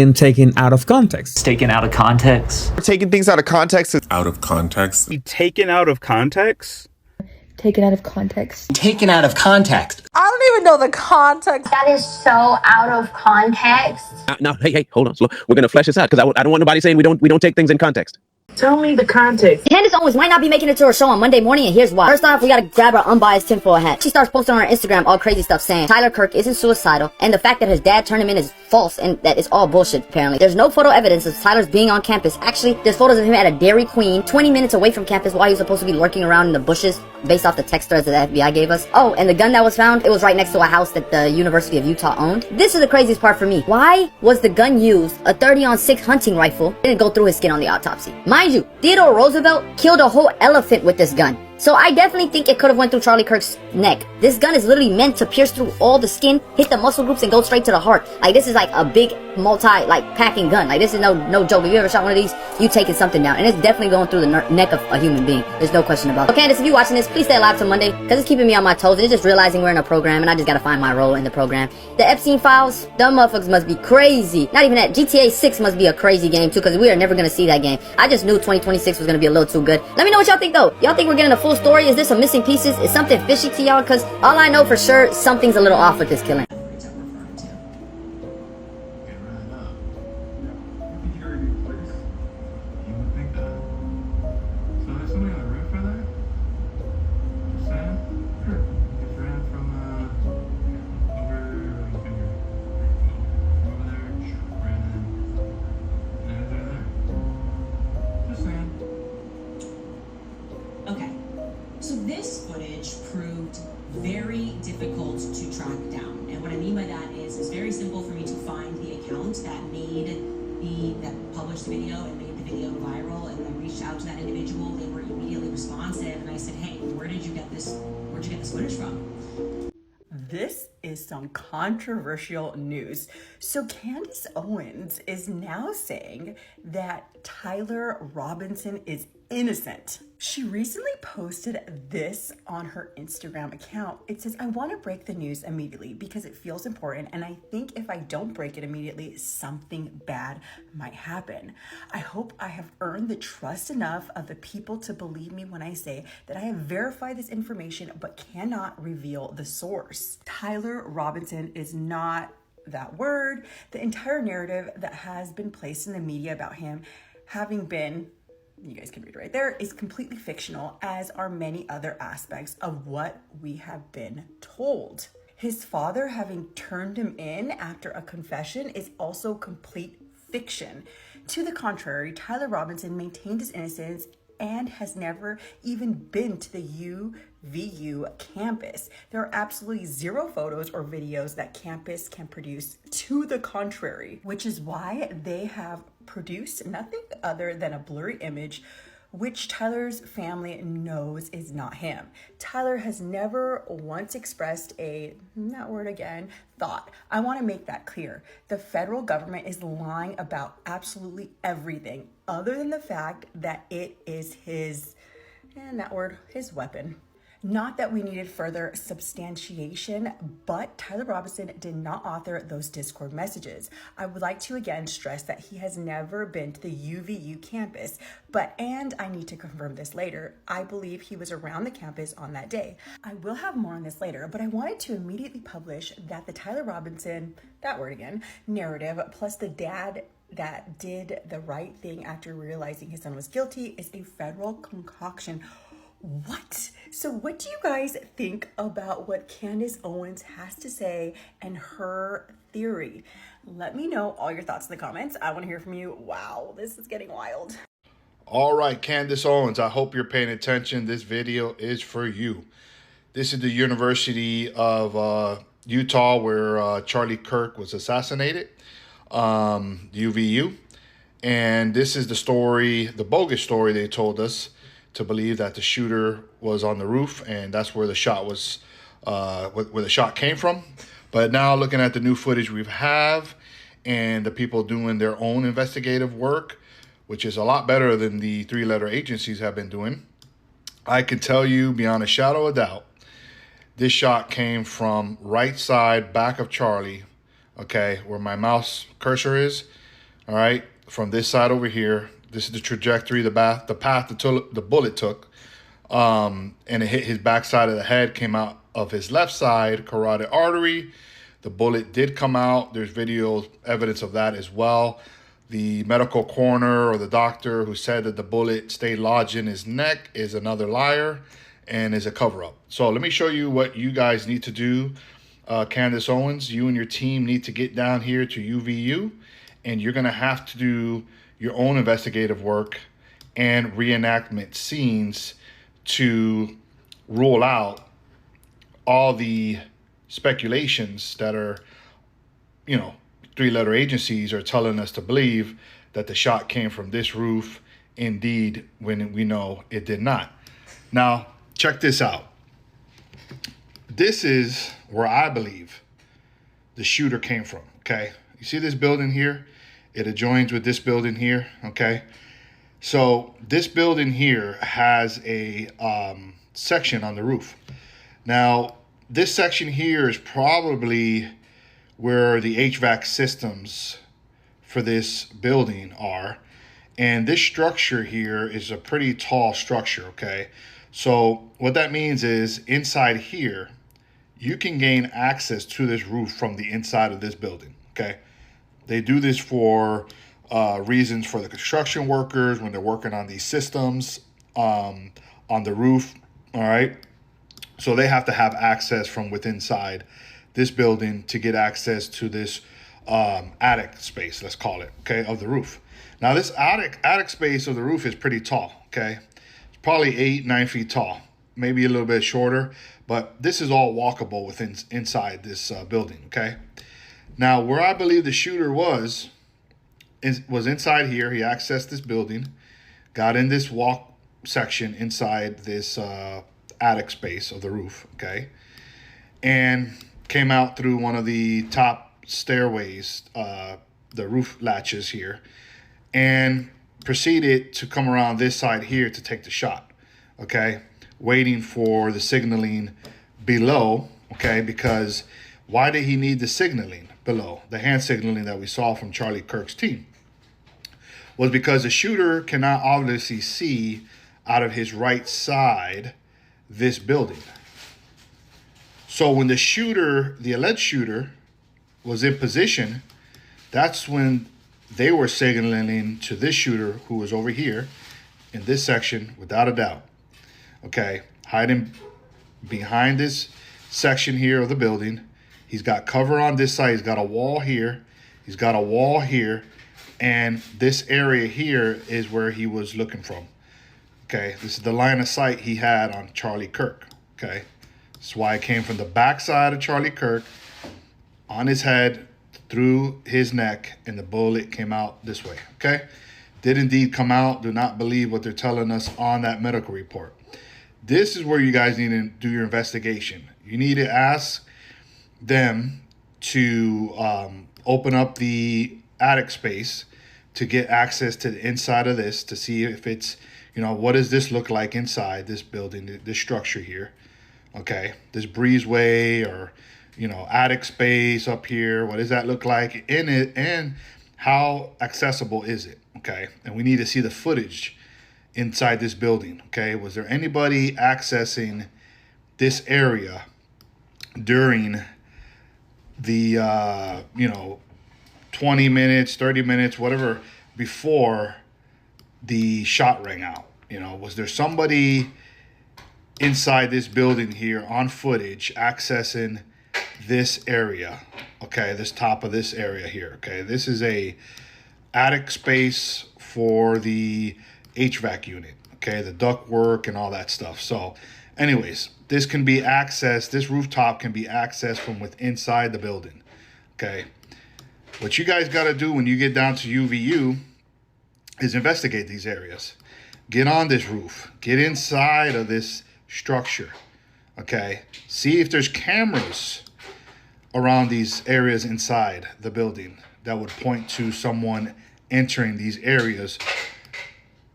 and taken out of context. It's taken out of context. We're taking things out of context. Out of context. Be taken out of context? Taken out of context. Taken out of context. I don't even know the context. That is so out of context. Now, hey, hold on. We're going to flesh this out because I don't want nobody saying we don't take things in context. Tell me the context. Candace Owens might not be making it to her show on Monday morning, and here's why. First off, we gotta grab our unbiased tinfoil hat. She starts posting on her Instagram all crazy stuff saying Tyler Kirk isn't suicidal, and the fact that his dad turned him in is false, and that it's all bullshit, apparently. There's no photo evidence of Tyler's being on campus. Actually, there's photos of him at a Dairy Queen 20 minutes away from campus while he was supposed to be lurking around in the bushes based off the text threads that the FBI gave us. Oh, and the gun that was found, it was right next to a house that the University of Utah owned. This is the craziest part for me. Why was the gun used, a 30-on-6 hunting rifle, didn't go through his skin on the autopsy? Mind you, Theodore Roosevelt killed a whole elephant with this gun. So I definitely think it could have went through Charlie Kirk's neck. This gun is literally meant to pierce through all the skin, hit the muscle groups, and go straight to the heart. Like, this is like a big packing gun. Like, this is no joke. If you ever shot one of these, you taking something down. And it's definitely going through the neck of a human being. There's no question about it. So Candace, if you're watching this, please stay alive till Monday, because it's keeping me on my toes. And it's just realizing we're in a program, and I just gotta find my role in the program. The Epstein files, dumb motherfuckers must be crazy. Not even that. GTA 6 must be a crazy game, too, because we are never gonna see that game. I just knew 2026 was gonna be a little too good. Let me know what y'all think, though. Y'all think we're getting a full story? Is this a missing pieces? Is something fishy to y'all? Because all I know for sure, something's a little off with this killing. So this footage proved very difficult to track down. And what I mean by that is it's very simple for me to find the account that published the video and made the video viral. And I reached out to that individual. They were immediately responsive. And I said, hey, where'd you get this footage from? This is some controversial news. So Candace Owens is now saying that Tyler Robinson is innocent. She recently posted this on her Instagram account. It says, I want to break the news immediately because it feels important, and I think if I don't break it immediately, something bad might happen. I hope I have earned the trust enough of the people to believe me when I say that I have verified this information but cannot reveal the source. Tyler Robinson is not that word. The entire narrative that has been placed in the media about him having been, you guys can read right there, is completely fictional, as are many other aspects of what we have been told. His father having turned him in after a confession is also complete fiction. To the contrary, Tyler Robinson maintained his innocence and has never even been to the UVU campus. There are absolutely zero photos or videos that campus can produce to the contrary, which is why they have produced nothing other than a blurry image, which Tyler's family knows is not him. Tyler has never once expressed thought. I want to make that clear. The federal government is lying about absolutely everything other than the fact that it is his weapon. Not that we needed further substantiation, but Tyler Robinson did not author those Discord messages. I would like to again stress that he has never been to the UVU campus, and I need to confirm this later, I believe he was around the campus on that day. I will have more on this later, but I wanted to immediately publish that the Tyler Robinson, narrative, plus the dad that did the right thing after realizing his son was guilty, is a federal concoction. What? So what do you guys think about what Candace Owens has to say and her theory? Let me know all your thoughts in the comments. I want to hear from you. Wow, this is getting wild. All right, Candace Owens, I hope you're paying attention. This video is for you. This is the University of Utah where Charlie Kirk was assassinated, UVU. And this is the story, the bogus story they told us to believe that the shooter was on the roof, and that's where the shot was, where the shot came from. But now looking at the new footage we have and the people doing their own investigative work, which is a lot better than the three-letter agencies have been doing, I can tell you beyond a shadow of doubt, this shot came from right side back of Charlie, okay, where my mouse cursor is. all right, from this side over here. This is the trajectory, the path the bullet took. And it hit his backside of the head, came out of his left side, carotid artery. The bullet did come out. There's video evidence of that as well. The medical coroner or the doctor who said that the bullet stayed lodged in his neck is another liar and is a cover-up. So let me show you what you guys need to do. Candace Owens, you and your team need to get down here to UVU, and you're going to have to do your own investigative work and reenactment scenes to rule out all the speculations that are, you know, three-letter agencies are telling us to believe that the shot came from this roof, indeed, when we know it did not. Now, check this out. This is where I believe the shooter came from, okay? You see this building here? It adjoins with this building here, okay? So this building here has a section on the roof. Now, this section here is probably where the HVAC systems for this building are. And this structure here is a pretty tall structure, okay? So what that means is inside here, you can gain access to this roof from the inside of this building, okay? They do this for reasons for the construction workers when they're working on these systems on the roof, all right? So they have to have access from within inside this building to get access to this attic space, let's call it, okay, of the roof. Now this attic space of the roof is pretty tall, okay? It's probably 8-9 feet tall, maybe a little bit shorter, but this is all walkable within inside this building, okay? Now where I believe the shooter was inside here. He accessed this building, got in this walk section inside this attic space of the roof, okay, and came out through one of the top stairways, the roof latches here, and proceeded to come around this side here to take the shot, okay, waiting for the signaling below, okay, because why did he need the signaling below? The hand signaling that we saw from Charlie Kirk's team was because the shooter cannot obviously see out of his right side this building. So when the shooter, the alleged shooter, was in position, that's when they were signaling to this shooter who was over here in this section, without a doubt. Okay, hiding behind this section here of the building. He's got cover on this side. He's got a wall here. He's got a wall here. And this area here is where he was looking from. Okay, this is the line of sight he had on Charlie Kirk. Okay, that's why it came from the backside of Charlie Kirk on his head through his neck, and the bullet came out this way. Okay, did indeed come out. Do not believe what they're telling us on that medical report. This is where you guys need to do your investigation. You need to ask them to open up the attic space to get access to the inside of this, to see if it's, you know, what does this look like inside this building, this structure here, okay? This breezeway or, you know, attic space up here, what does that look like in it, and how accessible is it, okay? And we need to see the footage inside this building, okay? Was there anybody accessing this area during the, 20 minutes, 30 minutes, whatever, before the shot rang out? You know, was there somebody inside this building here on footage accessing this area? Okay, this top of this area here. Okay, this is a attic space for the HVAC unit. Okay, the duct work and all that stuff. So anyways, this can be accessed, this rooftop can be accessed from within inside the building. Okay, what you guys got to do when you get down to UVU is investigate these areas. Get on this roof. Get inside of this structure. Okay, see if there's cameras around these areas inside the building that would point to someone entering these areas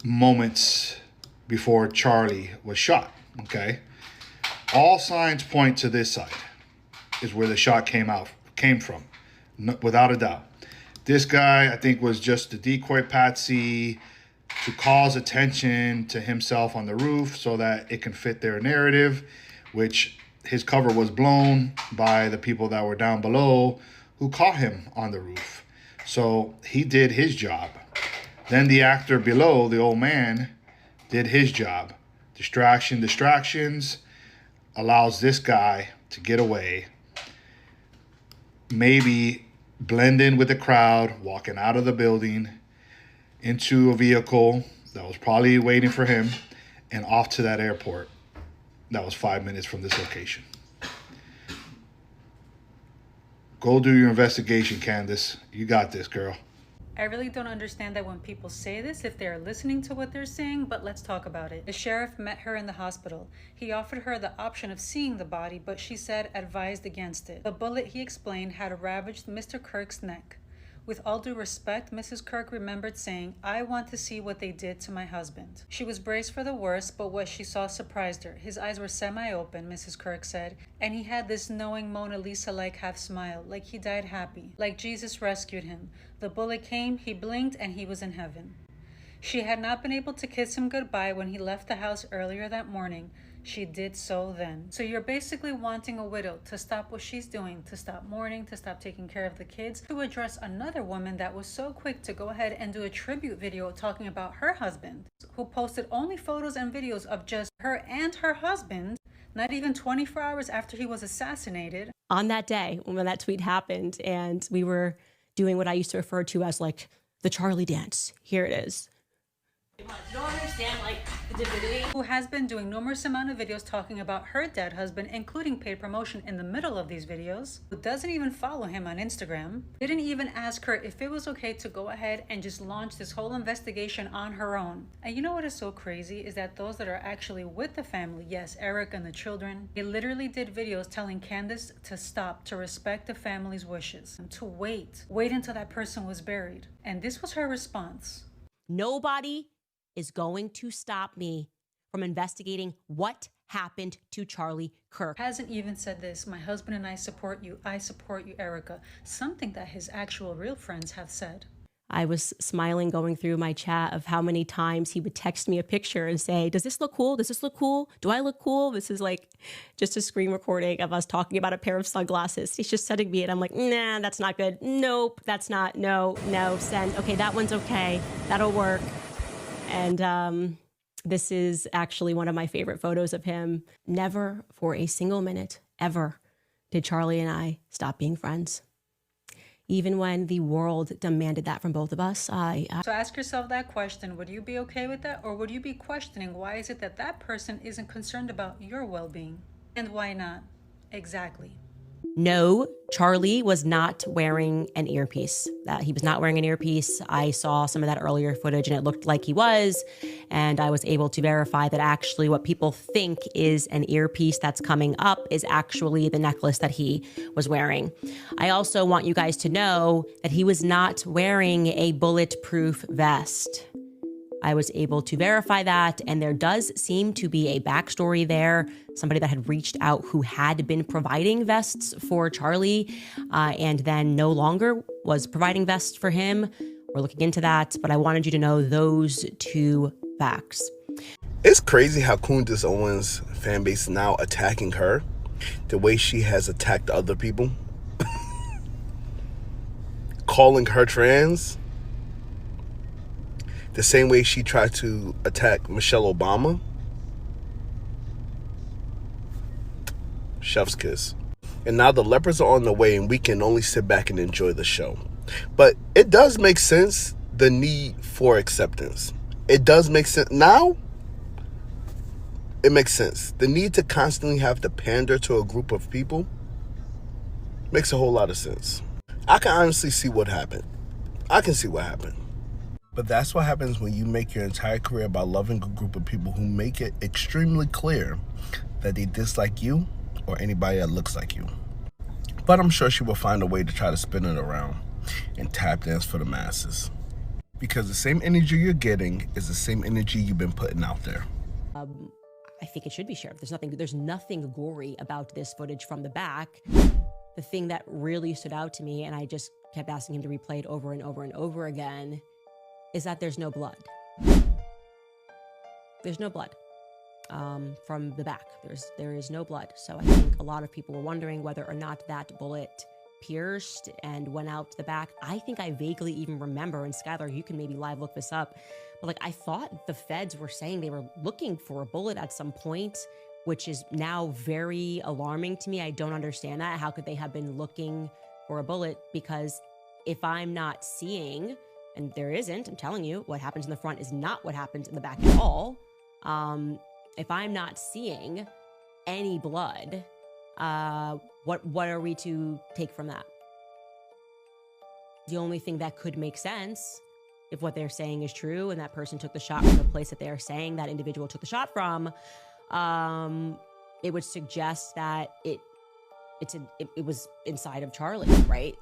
moments before Charlie was shot. Okay, all signs point to this side is where the shot came from, without a doubt. This guy, I think, was just the decoy patsy to cause attention to himself on the roof so that it can fit their narrative, which his cover was blown by the people that were down below who caught him on the roof. So he did his job. Then the actor below, the old man, did his job. Distractions allows this guy to get away, maybe blend in with the crowd, walking out of the building into a vehicle that was probably waiting for him and off to that airport that was 5 minutes from this location. Go do your investigation, Candace. You got this, girl. I really don't understand that when people say this, if they're listening to what they're saying, but let's talk about it. The sheriff met her in the hospital. He offered her the option of seeing the body, but she said advised against it. The bullet, he explained, had ravaged Mr. Kirk's neck. With all due respect, Mrs. Kirk remembered saying, "I want to see what they did to my husband." She was braced for the worst, but what she saw surprised her. His eyes were semi-open, Mrs. Kirk said, and he had this knowing Mona Lisa-like half smile, like he died happy, like Jesus rescued him. The bullet came, he blinked, and he was in heaven. She had not been able to kiss him goodbye when he left the house earlier that morning. She did so then. So you're basically wanting a widow to stop what she's doing, to stop mourning, to stop taking care of the kids, to address another woman that was so quick to go ahead and do a tribute video talking about her husband, who posted only photos and videos of just her and her husband, not even 24 hours after he was assassinated. On that day, when that tweet happened, and we were doing what I used to refer to as like the Charlie dance. Here it is. You don't understand, like, the divinity. Who has been doing numerous amount of videos talking about her dead husband, including paid promotion in the middle of these videos, who doesn't even follow him on Instagram, didn't even ask her if it was okay to go ahead and just launch this whole investigation on her own. And you know what is so crazy is that those that are actually with the family, yes, Eric and the children, they literally did videos telling Candace to stop, to respect the family's wishes, and to wait until that person was buried. And this was her response. Nobody is going to stop me from investigating what happened to Charlie Kirk. Hasn't even said this, "My husband and I support you, Erica," something that his actual real friends have said. I was smiling going through my chat of how many times he would text me a picture and say, "Does this look cool? Does this look cool? Do I look cool?" This is like just a screen recording of us talking about a pair of sunglasses. He's just sending me it. I'm like, nah, that's not good. Nope, that's not, no, send. Okay, that one's okay. That'll work. And this is actually one of my favorite photos of him. Never for a single minute, ever, did Charlie and I stop being friends. Even when the world demanded that from both of us, So ask yourself that question. Would you be okay with that? Or would you be questioning why is it that that person isn't concerned about your well-being? And why not? Exactly. No, Charlie was not wearing an earpiece. He was not wearing an earpiece. I saw some of that earlier footage and it looked like he was. And I was able to verify that actually what people think is an earpiece that's coming up is actually the necklace that he was wearing. I also want you guys to know that he was not wearing a bulletproof vest. I was able to verify that, and there does seem to be a backstory there. Somebody that had reached out who had been providing vests for Charlie and then no longer was providing vests for him. We're looking into that, but I wanted you to know those two facts. It's crazy how Candace Owens' fan base is now attacking her the way she has attacked other people. Calling her trans. The same way she tried to attack Michelle Obama. Chef's kiss. And now the lepers are on the way and we can only sit back and enjoy the show. But it does make sense, the need for acceptance. It does make sense. Now, it makes sense. The need to constantly have to pander to a group of people makes a whole lot of sense. I can honestly see what happened. I can see what happened. But that's what happens when you make your entire career about loving a group of people who make it extremely clear that they dislike you or anybody that looks like you. But I'm sure she will find a way to try to spin it around and tap dance for the masses. Because the same energy you're getting is the same energy you've been putting out there. I think it should be shared. There's nothing gory about this footage from the back. The thing that really stood out to me, and I just kept asking him to replay it over and over and over again, is that there's no blood. There's no blood from the back. There is no blood. So I think a lot of people were wondering whether or not that bullet pierced and went out the back. I think I vaguely even remember, and Skylar, you can maybe live look this up, but like I thought the feds were saying they were looking for a bullet at some point, which is now very alarming to me. I don't understand that. How could they have been looking for a bullet? Because if I'm not seeing, and there isn't, I'm telling you, what happens in the front is not what happens in the back at all. If I'm not seeing any blood, what are we to take from that? The only thing that could make sense, if what they're saying is true and that person took the shot from the place that they're saying that individual took the shot from, it would suggest that it was inside of Charlie, right?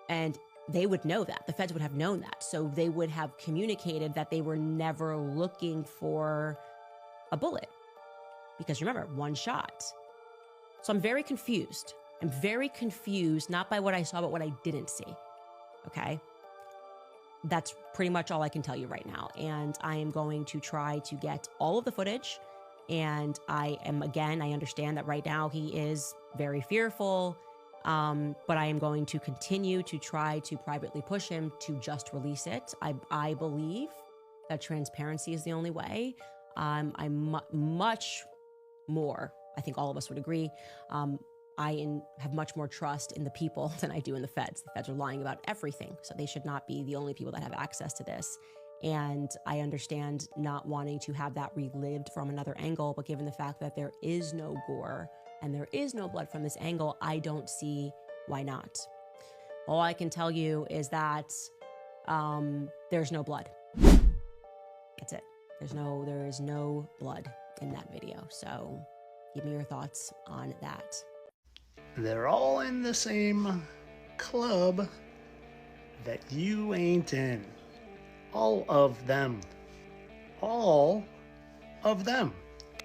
And they would know that. The feds would have known that. So they would have communicated that they were never looking for a bullet. Because remember, one shot. So I'm very confused. I'm very confused, not by what I saw, but what I didn't see. Okay? That's pretty much all I can tell you right now. And I am going to try to get all of the footage. And I understand that right now he is very fearful. But I am going to continue to try to privately push him to just release it. I believe that transparency is the only way. I'm much more, I think all of us would agree, I have much more trust in the people than I do in the feds. The feds are lying about everything, so they should not be the only people that have access to this. And I understand not wanting to have that relived from another angle, but given the fact that there is no gore and there is no blood from this angle, I don't see why not. All I can tell you is that there's no blood. That's it. There is no blood in that video. So give me your thoughts on that. They're all in the same club that you ain't in. All of them. All of them.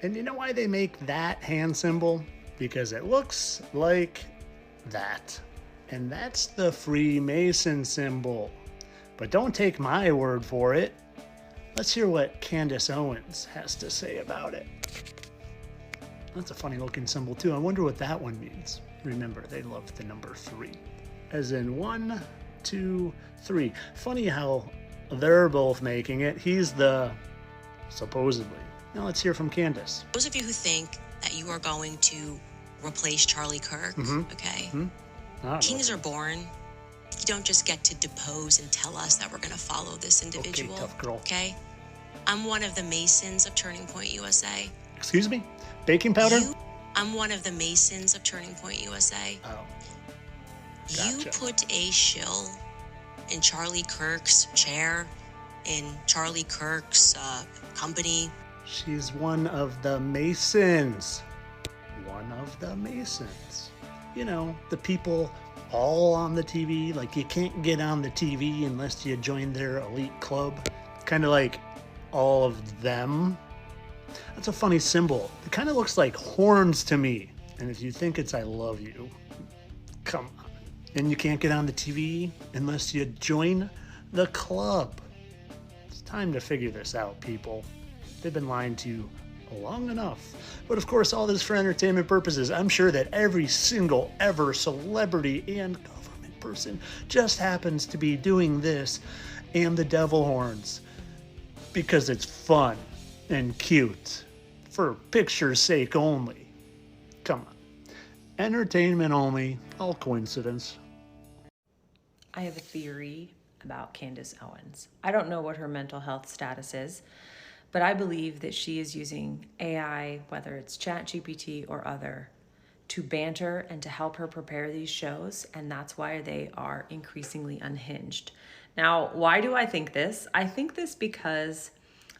And you know why they make that hand symbol? Because it looks like that. And that's the Freemason symbol. But don't take my word for it. Let's hear what Candace Owens has to say about it. That's a funny looking symbol too. I wonder what that one means. Remember, they love the number 3. As in 1, 2, 3. Funny how they're both making it. He's the supposedly. Now let's hear from Candace. Those of you who think that you are going to replace Charlie Kirk, okay? Kings are born. You don't just get to depose and tell us that we're going to follow this individual. Okay, tough girl. Okay? I'm one of the Masons of Turning Point USA. Excuse me? Baking powder? I'm one of the Masons of Turning Point USA. Oh. Gotcha. You put a shill in Charlie Kirk's chair, in Charlie Kirk's company. She's one of the Masons. One of the Masons. You know, the people all on the TV. Like, you can't get on the TV unless you join their elite club. Kind of like all of them. That's a funny symbol. It kind of looks like horns to me. And if you think it's I love you, come on. And you can't get on the TV unless you join the club. It's time to figure this out, people. They've been lying to you long enough. But of course, all this for entertainment purposes. I'm sure that every single ever celebrity and government person just happens to be doing this and the devil horns because it's fun and cute for picture's sake only. Come on. Entertainment only. All coincidence. I have a theory about Candace Owens. I don't know what her mental health status is, but I believe that she is using AI, whether it's ChatGPT or other, to banter and to help her prepare these shows, and that's why they are increasingly unhinged. Now, why do I think this? I think this because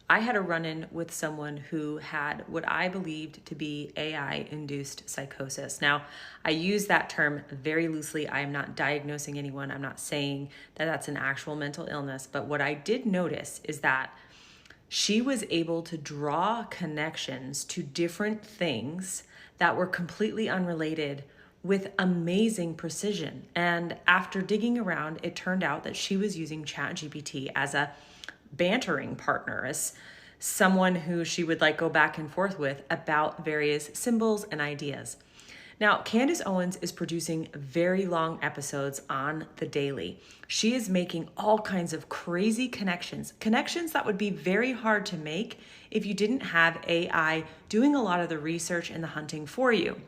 I had a run-in with someone who had what I believed to be AI-induced psychosis. Now, I use that term very loosely. I am not diagnosing anyone. I'm not saying that that's an actual mental illness. But what I did notice is that she was able to draw connections to different things that were completely unrelated with amazing precision. And after digging around, it turned out that she was using ChatGPT as a bantering partner, as someone who she would like go back and forth with about various symbols and ideas. Now, Candace Owens is producing very long episodes on the daily. She is making all kinds of crazy connections that would be very hard to make if you didn't have AI doing a lot of the research and the hunting for you.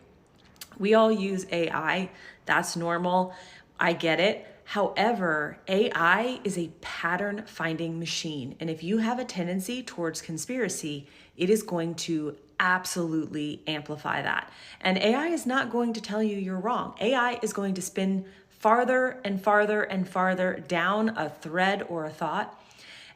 We all use AI. That's normal. I get it. However, AI is a pattern finding machine. And if you have a tendency towards conspiracy, it is going to absolutely amplify that. And AI is not going to tell you you're wrong. AI is going to spin farther and farther and farther down a thread or a thought.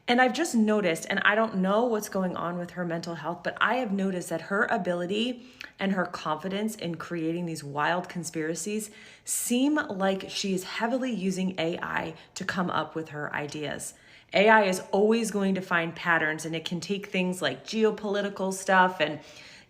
And I've just noticed, and I don't know what's going on with her mental health, but I have noticed that her ability and her confidence in creating these wild conspiracies seem like she is heavily using AI to come up with her ideas. AI is always going to find patterns, and it can take things like geopolitical stuff and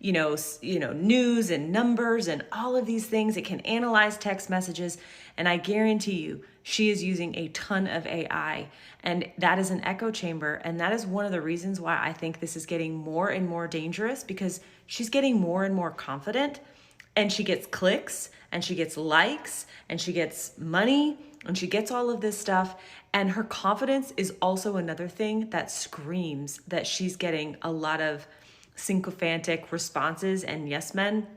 news and numbers and all of these things. It can analyze text messages, and I guarantee you she is using a ton of AI, and that is an echo chamber. And that is one of the reasons why I think this is getting more and more dangerous, because she's getting more and more confident, and she gets clicks and she gets likes and she gets money and she gets all of this stuff. And her confidence is also another thing that screams that she's getting a lot of sycophantic responses and yes men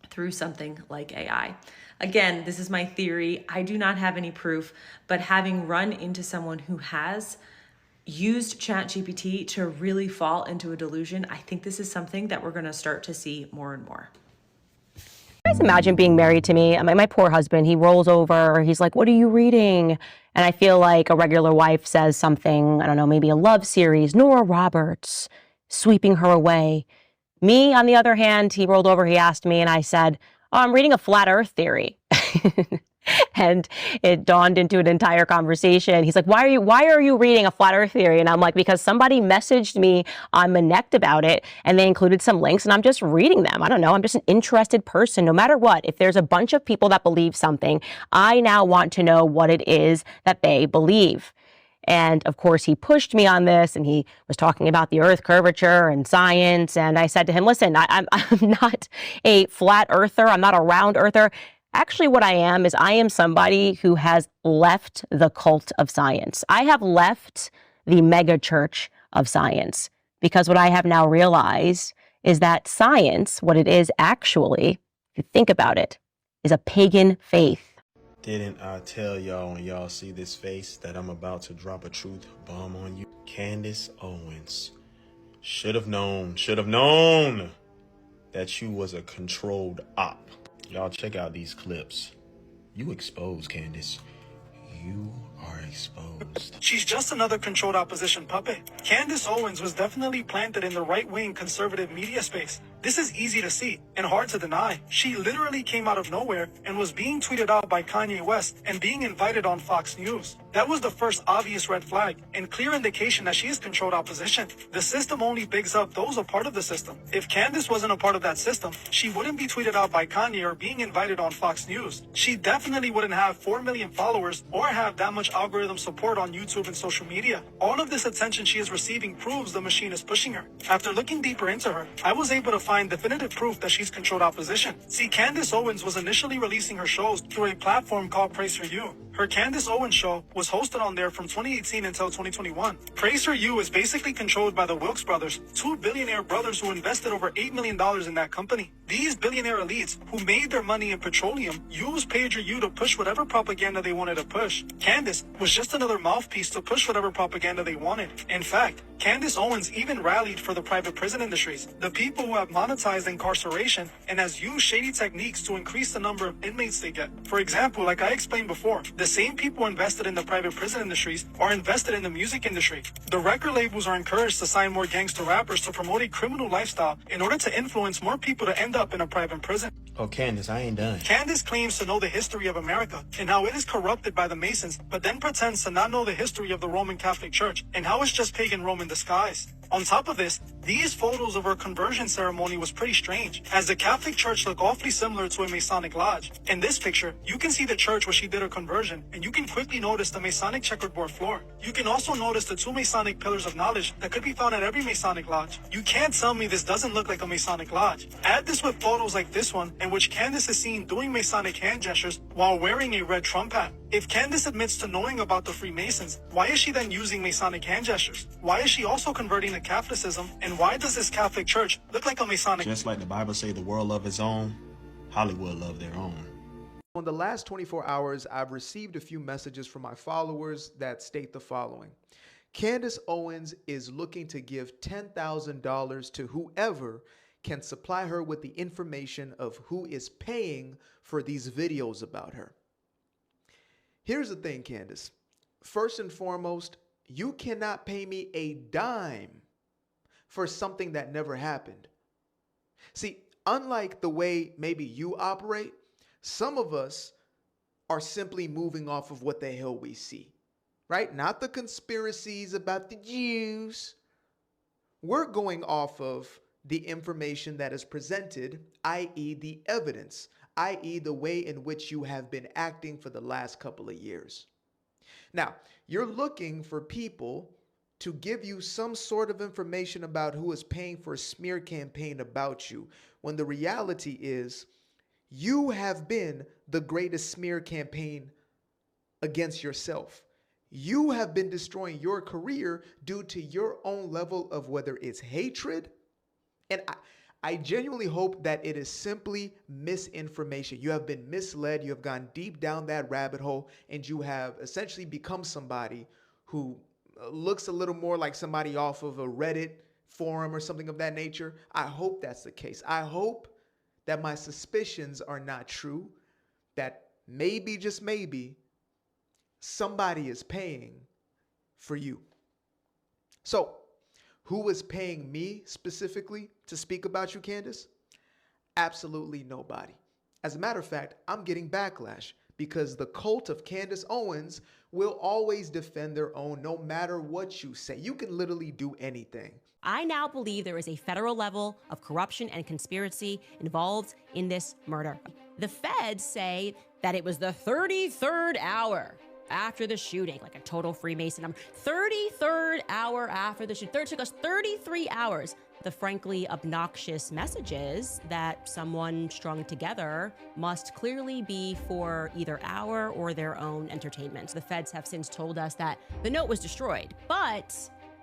through something like AI. Again, this is my theory. I do not have any proof, but having run into someone who has used ChatGPT to really fall into a delusion, I think this is something that we're going to start to see more and more. Guys, imagine being married to me. My poor husband, he rolls over. He's like, "What are you reading?" And I feel like a regular wife says something, I don't know, maybe a love series, Nora Roberts, sweeping her away. Me, on the other hand, he rolled over, he asked me, and I said, "Oh, I'm reading a flat earth theory." And it dawned into an entire conversation. He's like, why are you reading a flat earth theory? And I'm like, because somebody messaged me on Manect about it, and they included some links, and I'm just reading them. I don't know. I'm just an interested person. No matter what, if there's a bunch of people that believe something, I now want to know what it is that they believe. And of course, he pushed me on this, and he was talking about the earth curvature and science. And I said to him, listen, I'm not a flat earther. I'm not a round earther. Actually, what I am is I am somebody who has left the cult of science. I have left the mega church of science, because what I have now realized is that science, what it is actually, if you think about it, is a pagan faith. Didn't I tell y'all when y'all see this face that I'm about to drop a truth bomb on you? Candace Owens should have known that you was a controlled op. Y'all check out these clips. You exposed, Candace. You are exposed. She's just another controlled opposition puppet. Candace Owens was definitely planted in the right-wing conservative media space. This is easy to see and hard to deny. She literally came out of nowhere and was being tweeted out by Kanye West and being invited on Fox News. That was the first obvious red flag and clear indication that she is controlled opposition. The system only bigs up those a part of the system. If Candace wasn't a part of that system, she wouldn't be tweeted out by Kanye or being invited on Fox News. She definitely wouldn't have 4 million followers or have that much algorithm support on YouTube and social media. All of this attention she is receiving proves the machine is pushing her. After looking deeper into her, I was able to find definitive proof that she's controlled opposition. See, Candace Owens was initially releasing her shows through a platform called Praise For You. Her Candace Owens show was hosted on there from 2018 until 2021. Praise For You is basically controlled by the Wilkes brothers, 2 billionaire brothers who invested over $8 million in that company. These billionaire elites who made their money in petroleum used PagerU to push whatever propaganda they wanted to push. Candace was just another mouthpiece to push whatever propaganda they wanted. In fact, Candace Owens even rallied for the private prison industries, the people who have monetized incarceration and has used shady techniques to increase the number of inmates they get. For example, like I explained before, the same people invested in the private prison industries are invested in the music industry. The record labels are encouraged to sign more gangster rappers to promote a criminal lifestyle in order to influence more people to end up in a private prison. Oh, Candace, I ain't done. Candace claims to know the history of America and how it is corrupted by the Masons, but then pretends to not know the history of the Roman Catholic Church and how it's just pagan Rome in disguise. On top of this, these photos of her conversion ceremony was pretty strange, as the Catholic Church looked awfully similar to a Masonic lodge. In this picture, you can see the church where she did her conversion, and you can quickly notice the Masonic checkerboard floor. You can also notice the 2 Masonic pillars of knowledge that could be found at every Masonic lodge. You can't tell me this doesn't look like a Masonic lodge. Add this with photos like this one, in which Candace is seen doing Masonic hand gestures while wearing a red Trump hat. If Candace admits to knowing about the Freemasons, why is she then using Masonic hand gestures? Why is she also converting to Catholicism? And why does this Catholic Church look like a Masonic? Just like the Bible say the world love its own, Hollywood love their own. In the last 24 hours, I've received a few messages from my followers that state the following. Candace Owens is looking to give $10,000 to whoever can supply her with the information of who is paying for these videos about her. Here's the thing, Candace. First and foremost, you cannot pay me a dime for something that never happened. See, unlike the way maybe you operate, some of us are simply moving off of what the hell we see, right? Not the conspiracies about the Jews. We're going off of the information that is presented, i.e. the evidence, i.e. the way in which you have been acting for the last couple of years. Now, you're looking for people to give you some sort of information about who is paying for a smear campaign about you, when the reality is you have been the greatest smear campaign against yourself. You have been destroying your career due to your own level of whether it's hatred. And I genuinely hope that it is simply misinformation. You have been misled. You have gone deep down that rabbit hole, and you have essentially become somebody who looks a little more like somebody off of a Reddit forum or something of that nature. I hope that's the case. I hope that my suspicions are not true, that maybe, just maybe, somebody is paying for you. So, who is paying me specifically to speak about you, Candace? Absolutely nobody. As a matter of fact, I'm getting backlash because the cult of Candace Owens will always defend their own no matter what you say. You can literally do anything. I now believe there is a federal level of corruption and conspiracy involved in this murder. The feds say that it was the 33rd hour after the shooting, like a total Freemason number. 33rd hour after the shooting. It took us 33 hours. The frankly obnoxious messages that someone strung together must clearly be for either our or their own entertainment. The feds have since told us that the note was destroyed, but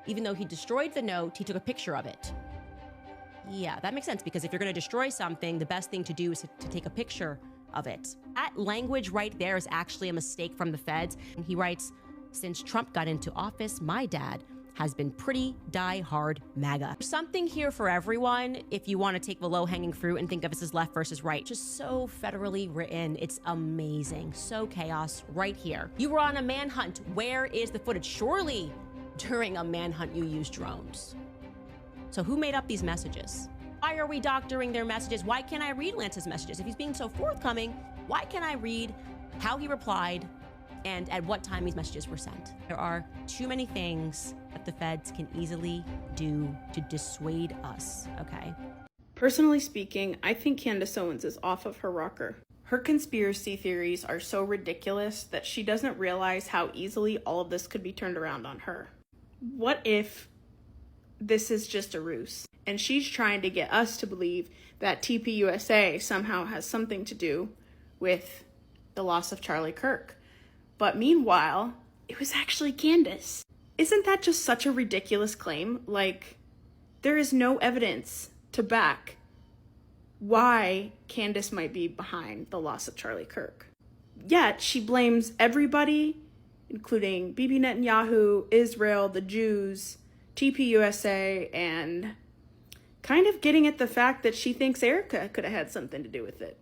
even though he destroyed the note, he took a picture of it. Yeah, that makes sense, because if you're going to destroy something, the best thing to do is to take a picture of it. That language right there is actually a mistake from the feds. And he writes, since Trump got into office, my dad has been pretty die-hard MAGA. Something here for everyone if you want to take the low-hanging fruit and think of this as left versus right. Just so federally written. It's amazing. So chaos right here. You were on a manhunt. Where is the footage? Surely during a manhunt you used drones. So who made up these messages? Why are we doctoring their messages? Why can't I read Lance's messages? If he's being so forthcoming, why can't I read how he replied and at what time these messages were sent? There are too many things that the feds can easily do to dissuade us, okay? Personally speaking, I think Candace Owens is off of her rocker. Her conspiracy theories are so ridiculous that she doesn't realize how easily all of this could be turned around on her. What if this is just a ruse and she's trying to get us to believe that TPUSA somehow has something to do with the loss of Charlie Kirk? But meanwhile, it was actually Candace. Isn't that just such a ridiculous claim? Like, there is no evidence to back why Candace might be behind the loss of Charlie Kirk. Yet, she blames everybody, including Bibi Netanyahu, Israel, the Jews, TPUSA, and kind of getting at the fact that she thinks Erica could have had something to do with it.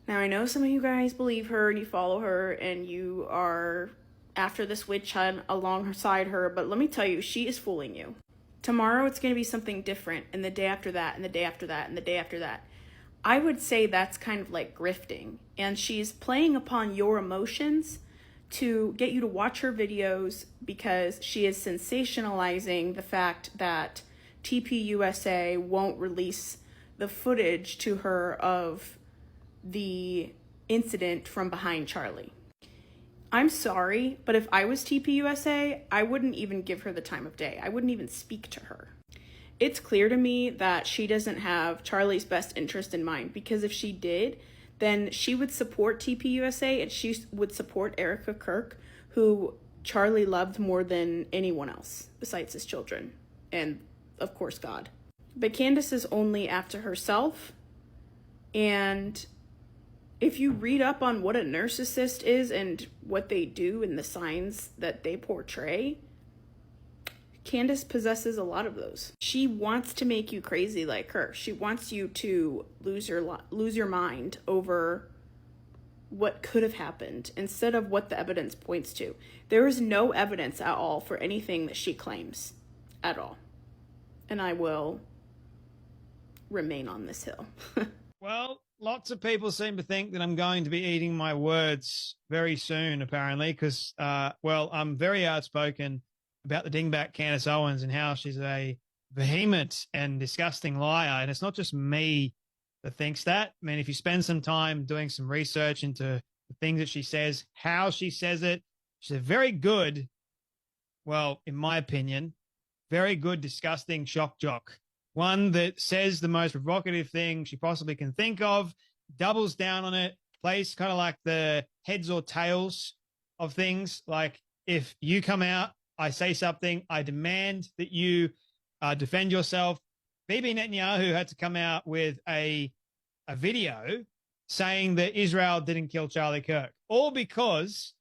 Now, I know some of you guys believe her and you follow her and you are after this witch hunt alongside her, but let me tell you, she is fooling you. Tomorrow it's going to be something different, and the day after that, and the day after that, and the day after that. I would say that's kind of like grifting, and she's playing upon your emotions to get you to watch her videos because she is sensationalizing the fact that TPUSA won't release the footage to her of the incident from behind Charlie. I'm sorry, but if I was TPUSA, I wouldn't even give her the time of day. I wouldn't even speak to her. It's clear to me that she doesn't have Charlie's best interest in mind, because if she did, then she would support TPUSA and she would support Erica Kirk, who Charlie loved more than anyone else besides his children and, of course, God. But Candace is only after herself, and if you read up on what a narcissist is and what they do and the signs that they portray, Candace possesses a lot of those. She wants to make you crazy like her. She wants you to lose your mind over what could have happened instead of what the evidence points to. There is no evidence at all for anything that she claims at all. And I will remain on this hill. Well, lots of people seem to think that I'm going to be eating my words very soon, apparently, because, I'm very outspoken about the dingbat Candace Owens and how she's a vehement and disgusting liar. And it's not just me that thinks that. I mean, if you spend some time doing some research into the things that she says, how she says it, she's a very good, well, in my opinion, very good, disgusting shock jock. One that says the most provocative thing she possibly can think of, doubles down on it, plays kind of like the heads or tails of things. Like, if you come out, I say something, I demand that you defend yourself. Bibi Netanyahu had to come out with a video saying that Israel didn't kill Charlie Kirk, all because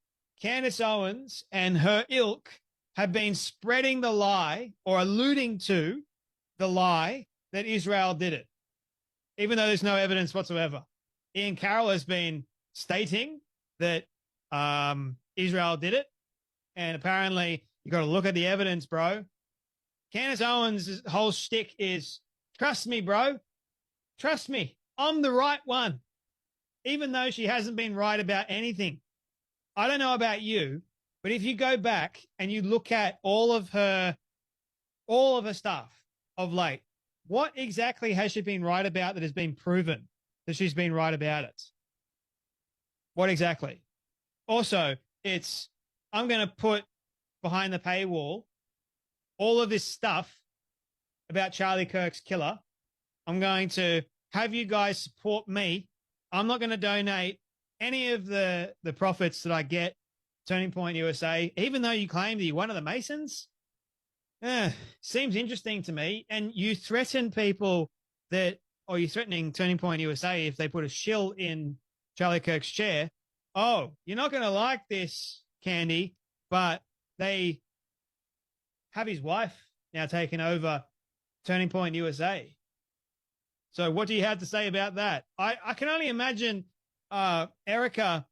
Candace Owens and her ilk have been spreading the lie or alluding to the lie that Israel did it, even though there's no evidence whatsoever. Ian Carroll has been stating that Israel did it, and apparently you got to look at the evidence, bro. Candace Owens' whole shtick is, trust me, bro. Trust me. I'm the right one. Even though she hasn't been right about anything. I don't know about you, but if you go back and you look at all of her stuff of late, what exactly has she been right about that has been proven that she's been right about it? What exactly? Also, I'm going to put behind the paywall all of this stuff about Charlie Kirk's killer. I'm going to have you guys support me. I'm not going to donate any of the profits that I get, Turning Point USA, even though you claim that you're one of the Masons. Seems interesting to me. And you threaten people or you're threatening Turning Point USA if they put a shill in Charlie Kirk's chair. Oh, you're not going to like this, Candy, but they have his wife now taken over Turning Point USA. So what do you have to say about that? I can only imagine Erica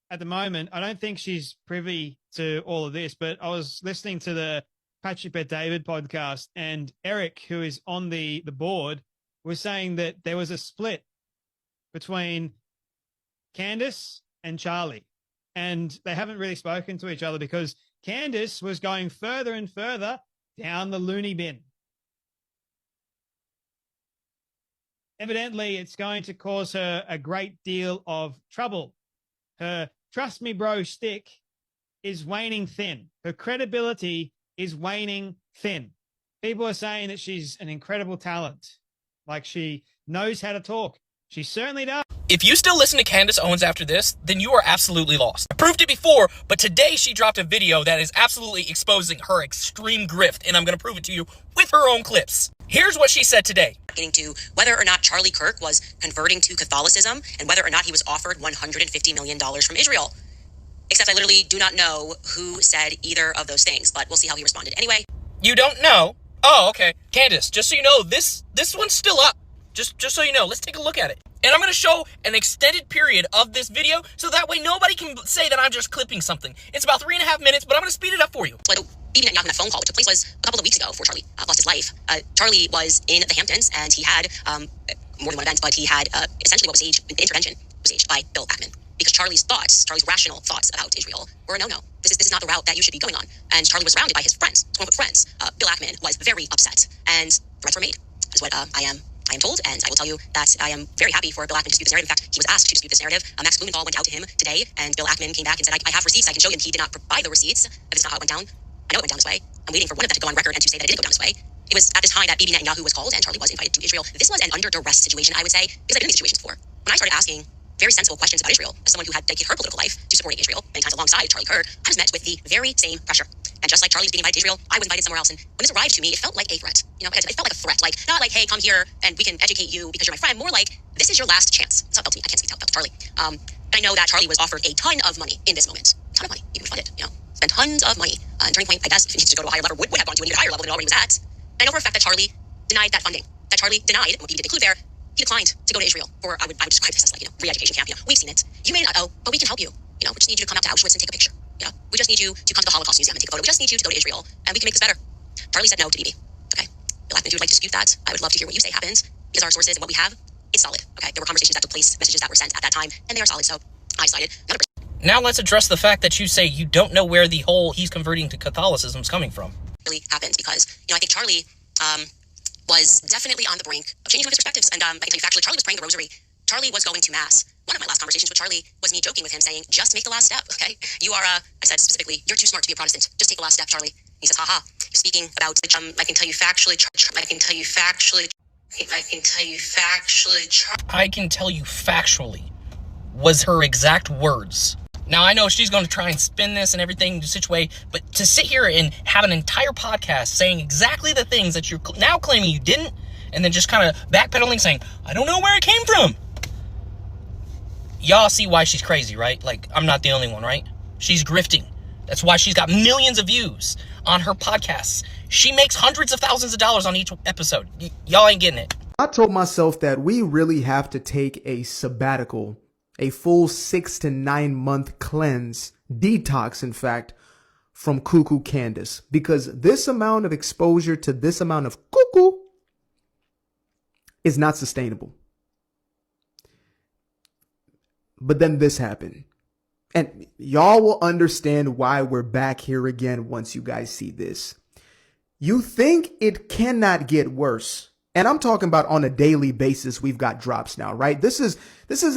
at the moment. I don't think she's privy to all of this, but I was listening to the Patrick Bet David podcast, and Eric, who is on the board, was saying that there was a split between Candace and Charlie, and they haven't really spoken to each other because Candace was going further and further down the loony bin. Evidently, it's going to cause her a great deal of trouble. Her trust me, bro stick is waning thin. Her credibility is waning thin. People are saying that she's an incredible talent. Like, she knows how to talk. She certainly does. If you still listen to Candace Owens after this, then you are absolutely lost. I proved it before, but today she dropped a video that is absolutely exposing her extreme grift, and I'm going to prove it to you with her own clips. Here's what she said today. Getting to whether or not Charlie Kirk was converting to Catholicism and whether or not he was offered $150 million from Israel. Except I literally do not know who said either of those things, but we'll see how he responded. Anyway. You don't know? Oh, okay. Candace, just so you know, this one's still up. Just so you know, let's take a look at it. And I'm going to show an extended period of this video so that way nobody can say that I'm just clipping something. It's about 3.5 minutes, but I'm going to speed it up for you. Bibi Netanyahu in a phone call, which took place was a couple of weeks ago before Charlie lost his life. Charlie was in the Hamptons, and he had more than one event, but he had essentially what was staged, the intervention was staged by Bill Ackman. Because Charlie's rational thoughts about Israel were a no-no. This is not the route that you should be going on. And Charlie was surrounded by his friends, quote-unquote friends. Bill Ackman was very upset. And threats were made, is what I am told, and I will tell you that I am very happy for Bill Ackman to dispute this narrative. In fact, he was asked to dispute this narrative. Max Blumenthal went out to him today, and Bill Ackman came back and said, I have receipts I can show you, and he did not provide the receipts. If it's not how it went down, I know it went down this way. I'm waiting for one of them to go on record and to say that it didn't go down this way. It was at this time that Bibi Netanyahu was called, and Charlie was invited to Israel. This was an under duress situation, I would say, because I've been in these situations before. When I started asking very sensible questions about Israel, as someone who had dedicated her political life to supporting Israel, many times alongside Charlie Kirk, I was met with the very same pressure. And just like Charlie was being invited to Israel, I was invited somewhere else. And when this arrived to me, it felt like a threat. You know, it felt like a threat. Like, not like, hey, come here and we can educate you because you're my friend. More like, this is your last chance. That's how it felt to me. I can't speak to Charlie. I know that Charlie was offered a ton of money in this moment. A ton of money. He was funded, you know, spent tons of money. And Turning Point, I guess, if he needs to go to a higher level, would have gone to an even higher level than it already was at. And I know for a fact that Charlie denied that funding. That Charlie denied, and what he did include there, he declined to go to Israel. Or I would describe this as like, you know, re-education camp. You know, we've seen it. You may not know, but we can help you. You know, we just need you to come out to Auschwitz and take a picture. You know, we just need you to come to the Holocaust Museum and take a photo. We just need you to go to Israel, and we can make this better. Charlie said no to Bibi. Okay, Bill Ackman, if you would like to dispute that, I would love to hear what you say happened, because our sources and what we have is solid. Okay, there were conversations that took place, messages that were sent at that time, and they are solid. So I decided not to. Now let's address the fact that you say you don't know where the whole he's converting to Catholicism is coming from. Really happened because, you know, I think Charlie was definitely on the brink of changing his perspectives, and I can tell you factually, Charlie was praying the rosary. Charlie was going to mass. One of my last conversations with Charlie was me joking with him saying, just make the last step, okay? You are, I said specifically, you're too smart to be a Protestant. Just take the last step, Charlie. He says, haha. You're speaking about, I can tell you factually, was her exact words. Now, I know she's going to try and spin this and everything to such a way, but to sit here and have an entire podcast saying exactly the things that you're now claiming you didn't, and then just kind of backpedaling saying, I don't know where it came from. Y'all see why she's crazy, right? Like, I'm not the only one, right? She's grifting. That's why she's got millions of views on her podcasts. She makes hundreds of thousands of dollars on each episode. Y'all ain't getting it. I told myself that we really have to take a sabbatical, a full 6 to 9 month cleanse, detox, in fact, from Cuckoo Candace, because this amount of exposure to this amount of cuckoo is not sustainable. But then this happened. And y'all will understand why we're back here again once you guys see this. You think it cannot get worse. And I'm talking about on a daily basis, we've got drops now, right? This is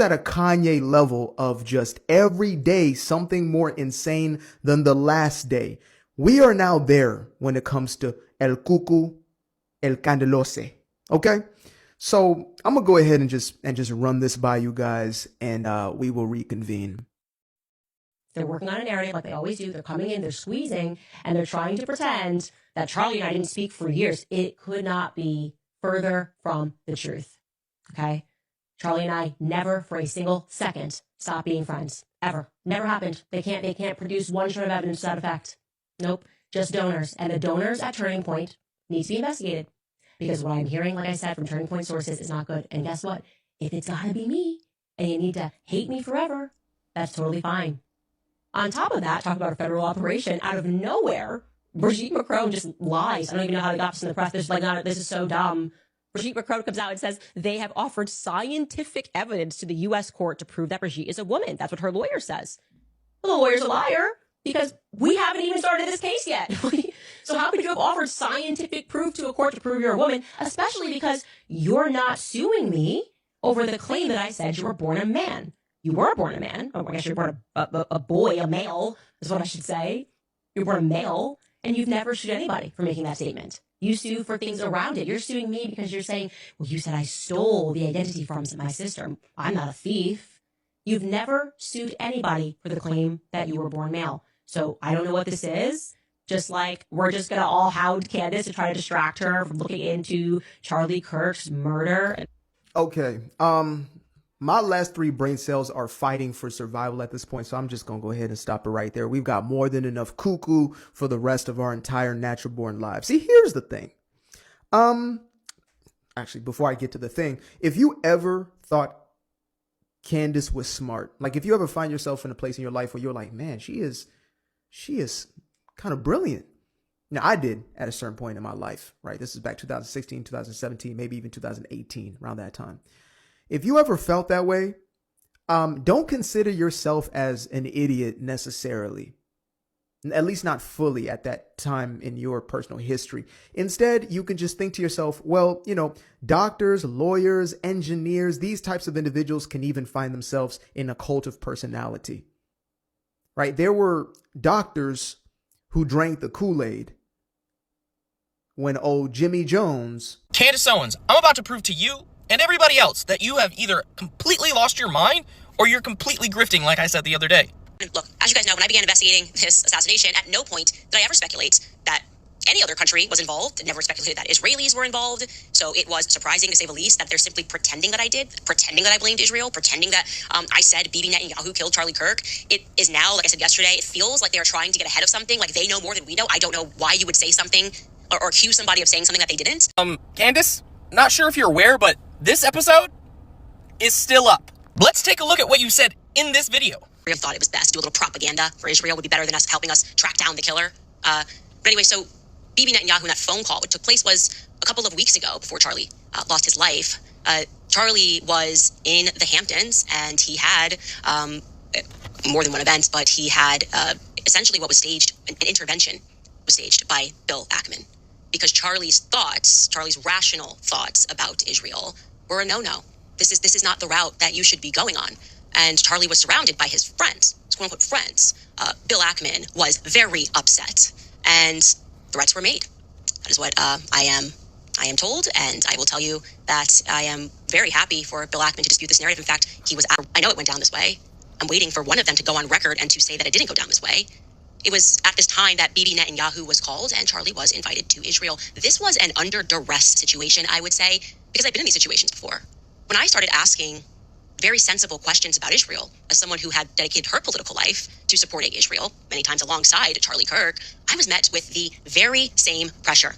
at a Kanye level of just every day something more insane than the last day. We are now there when it comes to El Cucu, El Candelose. Okay? So I'm gonna go ahead and just run this by you guys, and we will reconvene. They're working on a narrative like they always do. They're coming in, they're squeezing, and they're trying to pretend that Charlie and I didn't speak for years. It could not be further from the truth. Okay? Charlie and I never for a single second stopped being friends. Ever. Never happened. They can't produce one shred of evidence to that effect. Nope. Just donors. And the donors at Turning Point need to be investigated. Because what I'm hearing, like I said, from Turning Point sources is not good. And guess what? If it's gotta be me, and you need to hate me forever, that's totally fine. On top of that, talk about a federal operation out of nowhere. Brigitte Macron just lies. I don't even know how they got this in the press. This is so dumb. Brigitte Macron comes out and says they have offered scientific evidence to the U.S. court to prove that Brigitte is a woman. That's what her lawyer says. Well, the lawyer's a liar because we haven't even started this case yet. So how could you have offered scientific proof to a court to prove you're a woman, especially because you're not suing me over the claim that I said you were born a man? You were born a man. Oh, I guess you were born a boy, a male, is what I should say. You were born a male, and you've never sued anybody for making that statement. You sue for things around it. You're suing me because you're saying, well, you said I stole the identity from my sister. I'm not a thief. You've never sued anybody for the claim that you were born male. So I don't know what this is. Just like we're just going to all hound Candace to try to distract her from looking into Charlie Kirk's murder. Okay. My last 3 brain cells are fighting for survival at this point, so I'm just going to go ahead and stop it right there. We've got more than enough cuckoo for the rest of our entire natural born lives. See, here's the thing. Actually, before I get to the thing, if you ever thought Candace was smart, like if you ever find yourself in a place in your life where you're like, man, she is kind of brilliant. Now, I did at a certain point in my life, right? This is back 2016, 2017, maybe even 2018, around that time. If you ever felt that way, don't consider yourself as an idiot necessarily. At least not fully at that time in your personal history. Instead, you can just think to yourself, well, doctors, lawyers, engineers, these types of individuals can even find themselves in a cult of personality, right? There were doctors who drank the Kool-Aid when old Jimmy Jones... Candace Owens, I'm about to prove to you and everybody else that you have either completely lost your mind or you're completely grifting, like I said the other day. Look, as you guys know, when I began investigating this assassination, at no point did I ever speculate that any other country was involved. I never speculated that Israelis were involved. So it was surprising, to say the least, that they're simply pretending that I did, pretending that I blamed Israel, pretending that I said Bibi Netanyahu killed Charlie Kirk. It is now, like I said yesterday, it feels like they are trying to get ahead of something, like they know more than we know. I don't know why you would say something or accuse somebody of saying something that they didn't. Candace, not sure if you're aware, but this episode is still up. Let's take a look at what you said in this video. Thought it was best to do a little propaganda for Israel would be better than us helping us track down the killer. But anyway, so Bibi Netanyahu, that phone call, what took place was a couple of weeks ago before Charlie lost his life. Charlie was in the Hamptons and he had more than one event, but he had essentially what was staged, an intervention was staged by Bill Ackman, because Charlie's rational thoughts about Israel were a no-no. This is not the route that you should be going on. And Charlie was surrounded by his friends, his quote-unquote friends. Bill Ackman was very upset, and threats were made. That is what I am told, and I will tell you that I am very happy for Bill Ackman to dispute this narrative. In fact, I know it went down this way. I'm waiting for one of them to go on record and to say that it didn't go down this way. It was at this time that Bibi Netanyahu was called and Charlie was invited to Israel. This was an under duress situation, I would say, because I've been in these situations before. When I started asking very sensible questions about Israel, as someone who had dedicated her political life to supporting Israel, many times alongside Charlie Kirk, I was met with the very same pressure.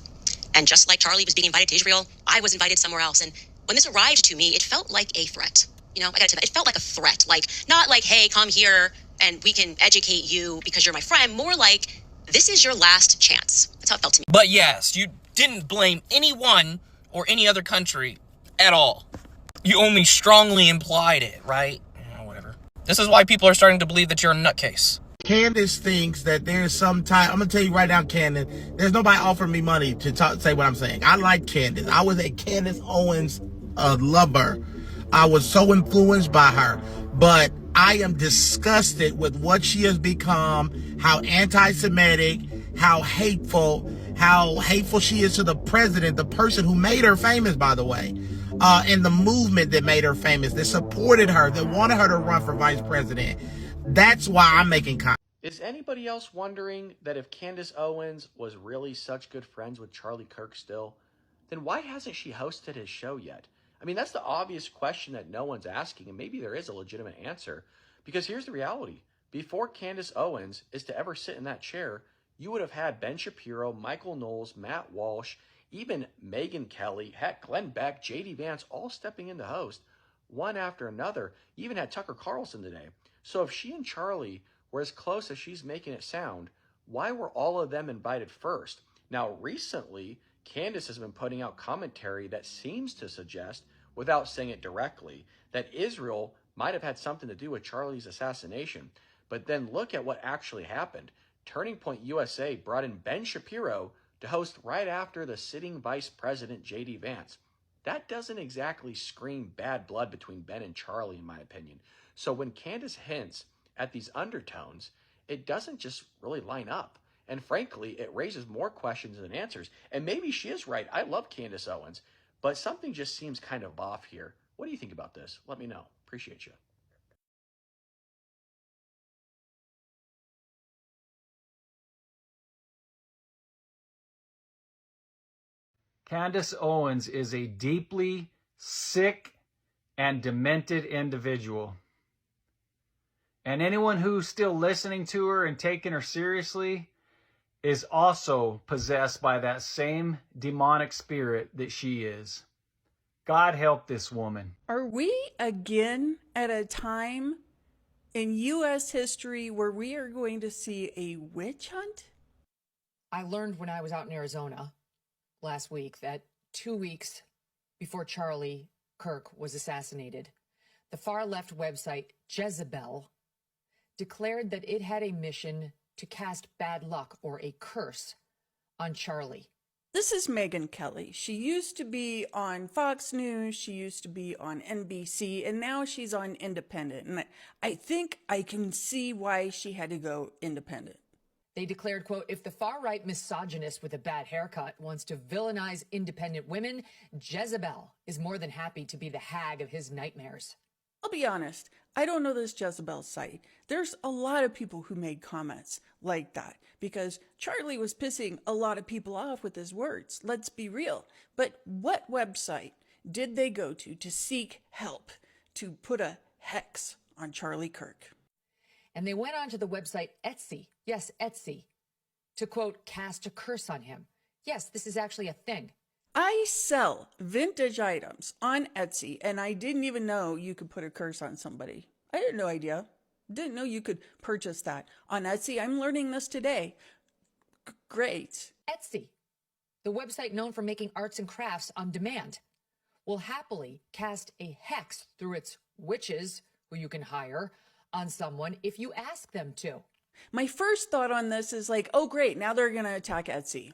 And just like Charlie was being invited to Israel, I was invited somewhere else. And when this arrived to me, it felt like a threat. I gotta tell you, it felt like a threat. Not like, hey, come here and we can educate you because you're my friend. More like, this is your last chance. That's how it felt to me. But yes, you didn't blame anyone or any other country at all. You only strongly implied it, right? Whatever. This is why people are starting to believe that you're a nutcase. Candace thinks that there's some time. I'm going to tell you right now, Candace, there's nobody offering me money to say what I'm saying. I like Candace. I was a Candace Owens lover. I was so influenced by her. But I am disgusted with what she has become, how anti-Semitic, how hateful she is to the president, the person who made her famous, by the way. And the movement that made her famous, that supported her, that wanted her to run for vice president. That's why I'm making comments. Is anybody else wondering that if Candace Owens was really such good friends with Charlie Kirk still, then why hasn't she hosted his show yet? I mean, that's the obvious question that no one's asking, and maybe there is a legitimate answer. Because here's the reality. Before Candace Owens is to ever sit in that chair, you would have had Ben Shapiro, Michael Knowles, Matt Walsh, even Megyn Kelly, heck, Glenn Beck, J.D. Vance, all stepping in to host, one after another. You even had Tucker Carlson today. So if she and Charlie were as close as she's making it sound, why were all of them invited first? Now, recently, Candace has been putting out commentary that seems to suggest, without saying it directly, that Israel might have had something to do with Charlie's assassination. But then look at what actually happened. Turning Point USA brought in Ben Shapiro to host right after the sitting vice president, J.D. Vance. That doesn't exactly scream bad blood between Ben and Charlie, in my opinion. So when Candace hints at these undertones, it doesn't just really line up. And frankly, it raises more questions than answers. And maybe she is right. I love Candace Owens, but something just seems kind of off here. What do you think about this? Let me know. Appreciate you. Candace Owens is a deeply sick and demented individual. And anyone who's still listening to her and taking her seriously is also possessed by that same demonic spirit that she is. God help this woman. Are we again at a time in U.S. history where we are going to see a witch hunt? I learned when I was out in Arizona last week that 2 weeks before Charlie Kirk was assassinated, the far-left website Jezebel declared that it had a mission to cast bad luck or a curse on Charlie. This is Megyn Kelly. She used to be on Fox News, she used to be on NBC, and now she's on Independent. And I think I can see why she had to go independent. They declared, quote, if the far-right misogynist with a bad haircut wants to villainize independent women, Jezebel is more than happy to be the hag of his nightmares. I'll be honest, I don't know this Jezebel site. There's a lot of people who made comments like that because Charlie was pissing a lot of people off with his words. Let's be real. But what website did they go to seek help to put a hex on Charlie Kirk? And they went onto the website Etsy, yes, Etsy, to, quote, cast a curse on him. Yes, this is actually a thing. I sell vintage items on Etsy, and I didn't even know you could put a curse on somebody. I had no idea. Didn't know you could purchase that on Etsy. I'm learning this today. Great. Etsy, the website known for making arts and crafts on demand, will happily cast a hex through its witches, who you can hire, on someone if you ask them to. My first thought on this is like, oh great, now they're going to attack Etsy.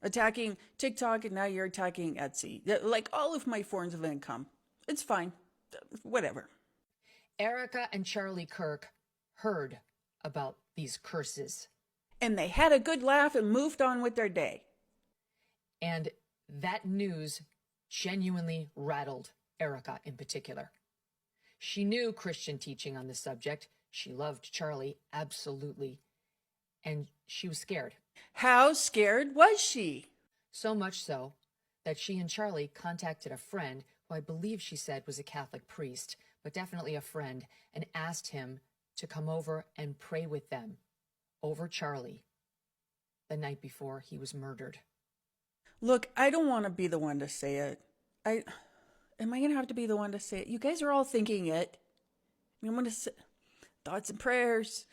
Attacking TikTok, and now you're attacking Etsy. Like all of my forms of income. It's fine. Whatever. Erica and Charlie Kirk heard about these curses. And they had a good laugh and moved on with their day. And that news genuinely rattled Erica in particular. She knew Christian teaching on the subject. She loved Charlie, absolutely. And she was scared. How scared was she? So much so that she and Charlie contacted a friend who I believe she said was a Catholic priest, but definitely a friend, and asked him to come over and pray with them over Charlie the night before he was murdered. Look, I don't want to be the one to say it. Am I going to have to be the one to say it? You guys are all thinking it. I'm going to say thoughts and prayers.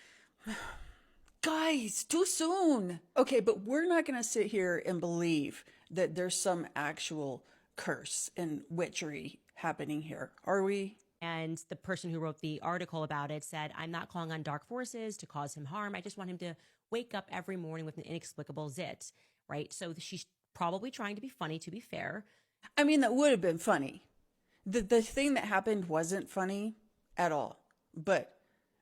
Guys, too soon. Okay, but we're not going to sit here and believe that there's some actual curse and witchery happening here, are we? And the person who wrote the article about it said, I'm not calling on dark forces to cause him harm. I just want him to wake up every morning with an inexplicable zit, right? So she's probably trying to be funny, to be fair. I mean, that would have been funny. The thing that happened wasn't funny at all. But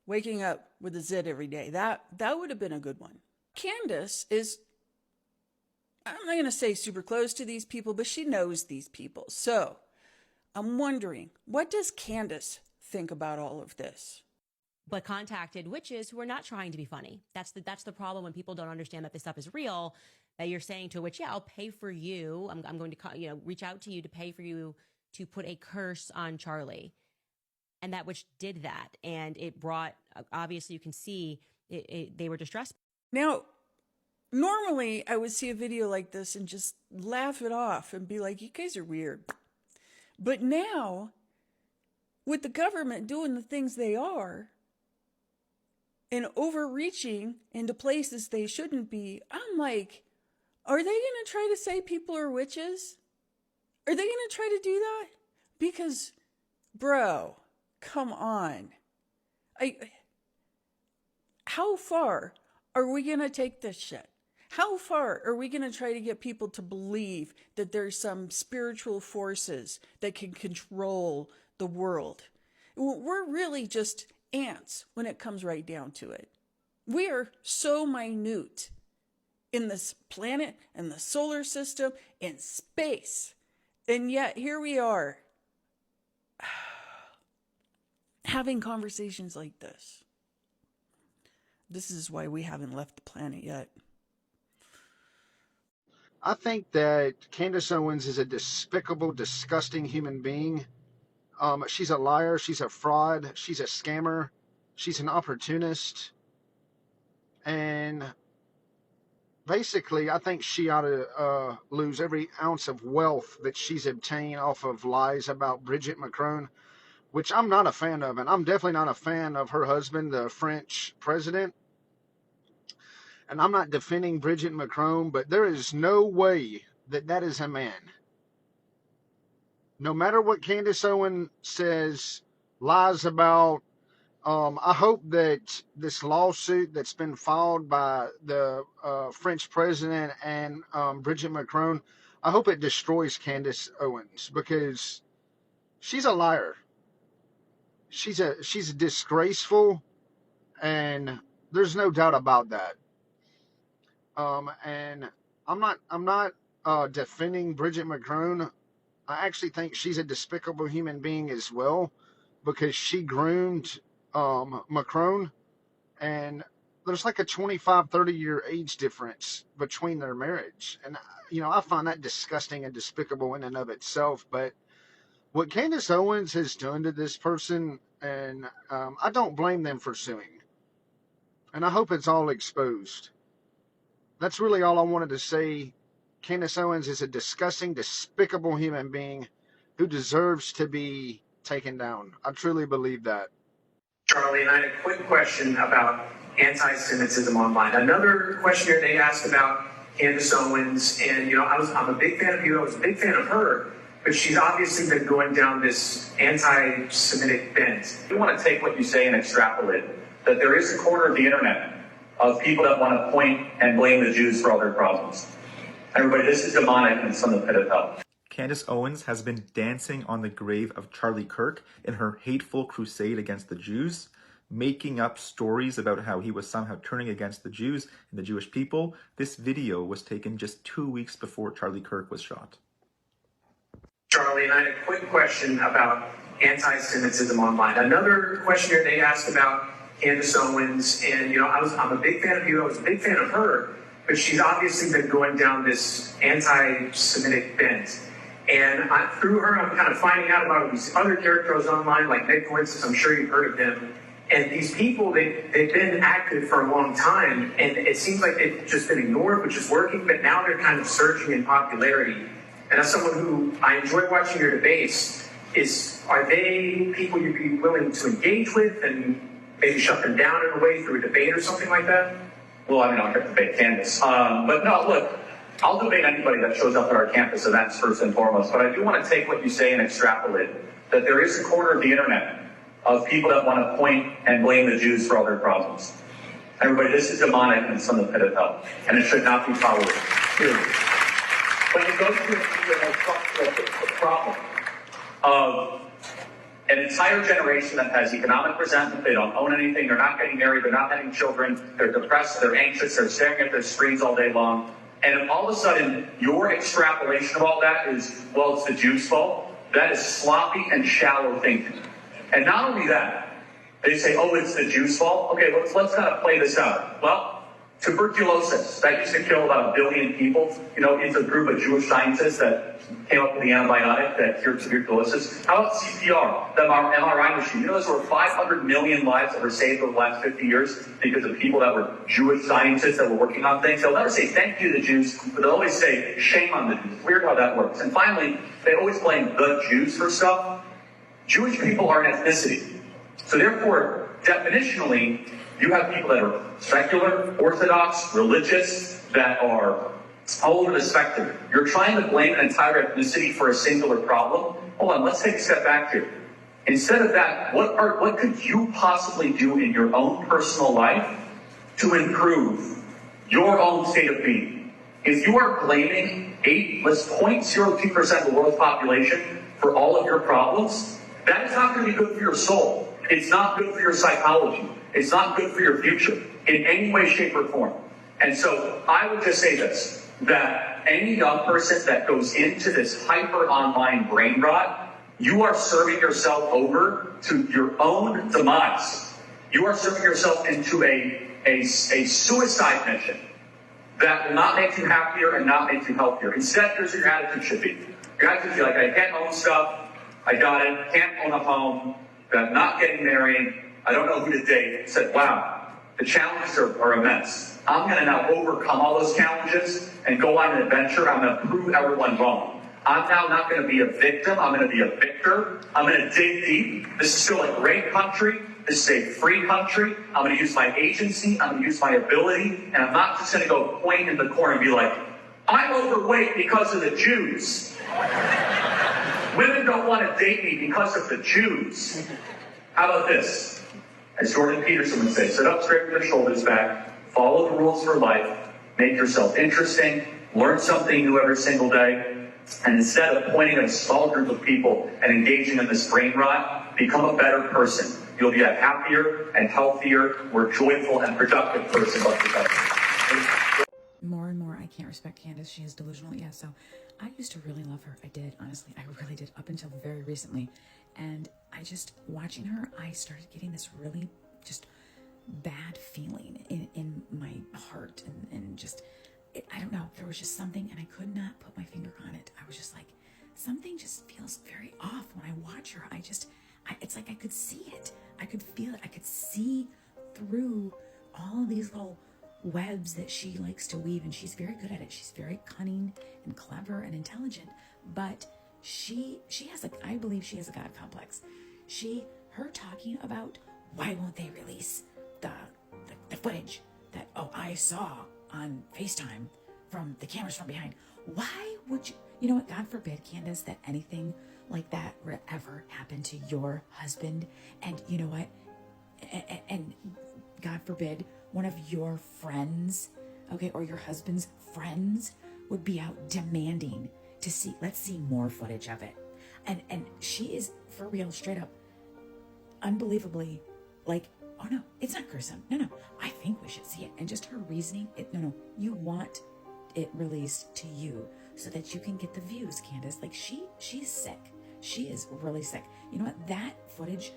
waking up with a zit every day, that would have been a good one. Candace is, I'm not going to say super close to these people, but she knows these people. So I'm wondering, what does Candace think about all of this? But contacted witches who are not trying to be funny. That's the problem when people don't understand that this stuff is real, that you're saying to a witch, yeah, I'll pay for you. I'm going to reach out to you to pay for you to put a curse on Charlie. And that witch did that. And it brought, obviously you can see, they were distressed. Now, normally I would see a video like this and just laugh it off and be like, you guys are weird. But now, with the government doing the things they are, and overreaching into places they shouldn't be, I'm like, are they going to try to say people are witches? Are they going to try to do that? Because, bro, come on. How far are we going to take this shit? How far are we going to try to get people to believe that there's some spiritual forces that can control the world? We're really just ants when it comes right down to it. We are so minute in this planet and the solar system, in space. And yet here we are having conversations like this. This is why we haven't left the planet yet. I think that Candace Owens is a despicable, disgusting human being. She's a liar. She's a fraud. She's a scammer. She's an opportunist. And basically, I think she ought to lose every ounce of wealth that she's obtained off of lies about Macron, which I'm not a fan of. And I'm definitely not a fan of her husband, the French president. And I'm not defending Macron, but there is no way that is a man. No matter what Candace Owens says, lies about I hope that this lawsuit that's been filed by the French president and Bridget Macron, I hope it destroys Candace Owens, because she's a liar. She's disgraceful, and there's no doubt about that. And I'm not defending Bridget Macron. I actually think she's a despicable human being as well, because she groomed Macron, and there's like a 25-30 year age difference between their marriage. And, I find that disgusting and despicable in and of itself. But what Candace Owens has done to this person, and I don't blame them for suing. And I hope it's all exposed. That's really all I wanted to say. Candace Owens is a disgusting, despicable human being who deserves to be taken down. I truly believe that. Charlie, and I had a quick question about anti-Semitism online. Another question here they asked about Candace Owens, and I'm a big fan of you. I was a big fan of her, but she's obviously been going down this anti-Semitic bent. We want to take what you say and extrapolate that there is a corner of the internet of people that want to point and blame the Jews for all their problems. Everybody, this is demonic and it's from the pit of hell. Candace Owens has been dancing on the grave of Charlie Kirk in her hateful crusade against the Jews, making up stories about how he was somehow turning against the Jews and the Jewish people. This video was taken just 2 weeks before Charlie Kirk was shot. Charlie, and I had a quick question about anti-Semitism online. Another question here they asked about Candace Owens, and I'm a big fan of you. I was a big fan of her, but she's obviously been going down this anti-Semitic bent. And through her, I'm kind of finding out about these other characters online, like Nick, for instance. I'm sure you've heard of him. And these people, they've been active for a long time, and it seems like they've just been ignored, which is working, but now they're kind of surging in popularity. And as someone who, I enjoy watching your debates, are they people you'd be willing to engage with and maybe shut them down in a way through a debate or something like that? Well, I mean, I'll get to debate Candace. But no, look, I'll debate anybody that shows up at our campus events first and foremost. But I do want to take what you say and extrapolate that there is a corner of the internet of people that want to point and blame the Jews for all their problems. Everybody, this is demonic and it's from the pit of hell. And it should not be tolerated. Period. When it goes to the problem of an entire generation that has economic resentment, they don't own anything, they're not getting married, they're not having children, they're depressed, they're anxious, they're staring at their screens all day long, and all of a sudden, your extrapolation of all that is, well, it's the Jews' fault. That is sloppy and shallow thinking. And not only that, they say, oh, it's the Jews' fault. Okay, let's kind of play this out. Well, tuberculosis, that used to kill about 1 billion people. It's a group of Jewish scientists that came up with the antibiotic that cured tuberculosis. How about CPR, the MRI machine? There's over 500 million lives that were saved over the last 50 years because of people that were Jewish scientists that were working on things. They'll never say thank you to the Jews, but they'll always say shame on the Jews. Weird how that works. And finally, they always blame the Jews for stuff. Jewish people are an ethnicity. So therefore, definitionally, you have people that are secular, orthodox, religious, that are all over the spectrum. You're trying to blame an entire ethnicity for a singular problem. Hold on, let's take a step back here. Instead of that, what could you possibly do in your own personal life to improve your own state of being? If you are blaming 0.02% of the world's population for all of your problems, that is not going to be good for your soul. It's not good for your psychology. It's not good for your future in any way, shape, or form. And so I would just say this, that any young person that goes into this hyper online brain rot, you are serving yourself over to your own demise. You are serving yourself into a suicide mission that will not make you happier and not make you healthier. Instead, here's what your attitude should be. Your attitude should be like, I can't own stuff, I got it, can't own a home, I'm not getting married, I don't know who to date. Said, wow, the challenges are immense. I'm going to now overcome all those challenges and go on an adventure. I'm going to prove everyone wrong. I'm now not going to be a victim. I'm going to be a victor. I'm going to dig deep. This is still a great country. This is a free country. I'm going to use my agency. I'm going to use my ability. And I'm not just going to go point in the corner and be like, I'm overweight because of the Jews. Women don't want to date me because of the Jews. How about this? As Jordan Peterson would say, sit up straight with your shoulders back, follow the rules for life, make yourself interesting, learn something new every single day, and instead of pointing at a small group of people and engaging in this brain rot, become a better person. You'll be a happier and healthier, more joyful and productive person. More and more, I can't respect Candace. She is delusional. Yeah, so I used to really love her. I did, honestly. I really did, up until very recently. And I just, watching her, I started getting this really just bad feeling in my heart. And just, I don't know, there was just something, and I could not put my finger on it. I was just like, something just feels very off when I watch her. It's like I could see it. I could feel it. I could see through all of these little webs that she likes to weave, and she's very good at it. She's very cunning and clever and intelligent, but she has I believe she has a God complex. Her talking about why won't they release the footage that I saw on FaceTime from the cameras from behind. Why would you know what, God forbid, Candace, that anything like that would ever happen to your husband, and you know what, and God forbid one of your friends, okay, or your husband's friends would be out demanding to see, let's see more footage of it. And she is, for real, straight up, unbelievably, like, oh no, it's not gruesome. No, I think we should see it. And just her reasoning, no, you want it released to you so that you can get the views, Candace. Like, she's sick. She is really sick. You know what, that footage,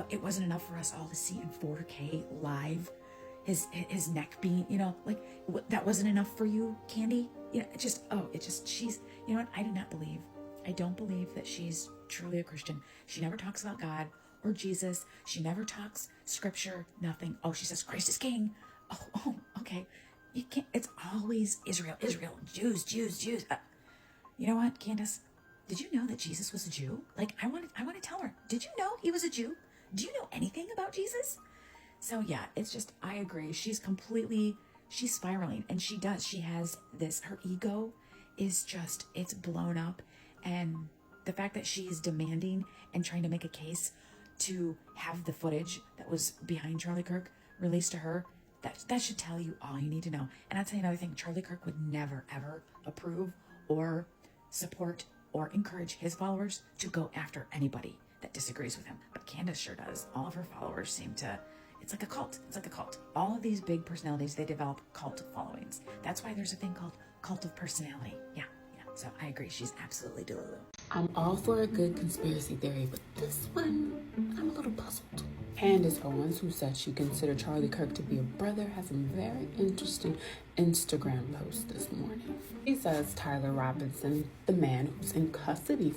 it wasn't enough for us all to see in 4K live. His neck being, that wasn't enough for you, Candy? She's, you know what, I don't believe that she's truly a Christian. She never talks about God or Jesus. She never talks scripture, nothing. Oh, she says Christ is king. Oh, okay. You can't, it's always Israel, Jews. You know what, Candace? Did you know that Jesus was a Jew? Like, I want to tell her, did you know he was a Jew? Do you know anything about Jesus? So yeah, it's just, I agree. She's spiraling, and she has this, her ego is just, it's blown up. And the fact that she is demanding and trying to make a case to have the footage that was behind Charlie Kirk released to her, that should tell you all you need to know. And I'll tell you another thing, Charlie Kirk would never, ever approve or support or encourage his followers to go after anybody that disagrees with him. But Candace sure does. All of her followers seem to, it's like a cult. All of these big personalities, they develop cult followings. That's why there's a thing called cult of personality. Yeah. So I agree. She's absolutely delulu. I'm all for a good conspiracy theory, but this one, I'm a little puzzled. Candace Owens, who said she considered Charlie Kirk to be a brother, has a very interesting Instagram post this morning. He says Tyler Robinson, the man who's in custody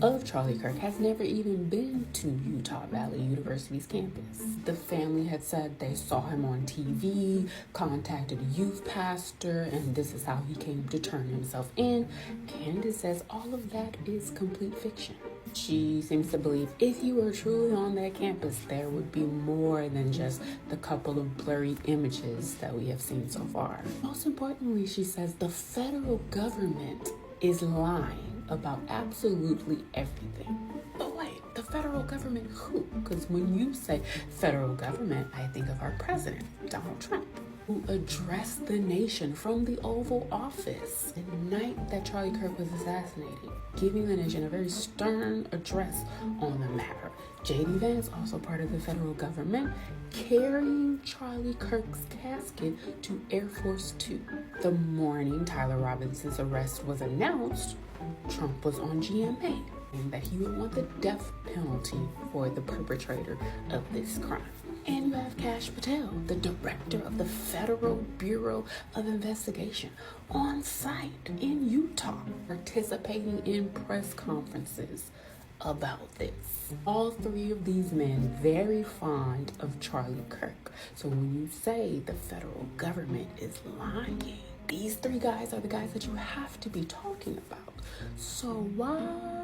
of Charlie Kirk, has never even been to Utah Valley University's campus. The family had said they saw him on TV, contacted a youth pastor, and this is how he came to turn himself in. Candace says all of that is complete fiction. She seems to believe if you were truly on that campus, there would be more than just the couple of blurry images that we have seen so far. Most importantly, she says the federal government is lying about absolutely everything. But wait, the federal government who? Because when you say federal government, I think of our president, Donald Trump, who addressed the nation from the Oval Office the night that Charlie Kirk was assassinated, giving the nation a very stern address on the matter. J.D. Vance, also part of the federal government, carrying Charlie Kirk's casket to Air Force 2. The morning Tyler Robinson's arrest was announced, Trump was on GMA, and that he would want the death penalty for the perpetrator of this crime. And you have Kash Patel, the director of the Federal Bureau of Investigation, on site in Utah, participating in press conferences about this. All three of these men very fond of Charlie Kirk. So when you say the federal government is lying, these three guys are the guys that you have to be talking about. So why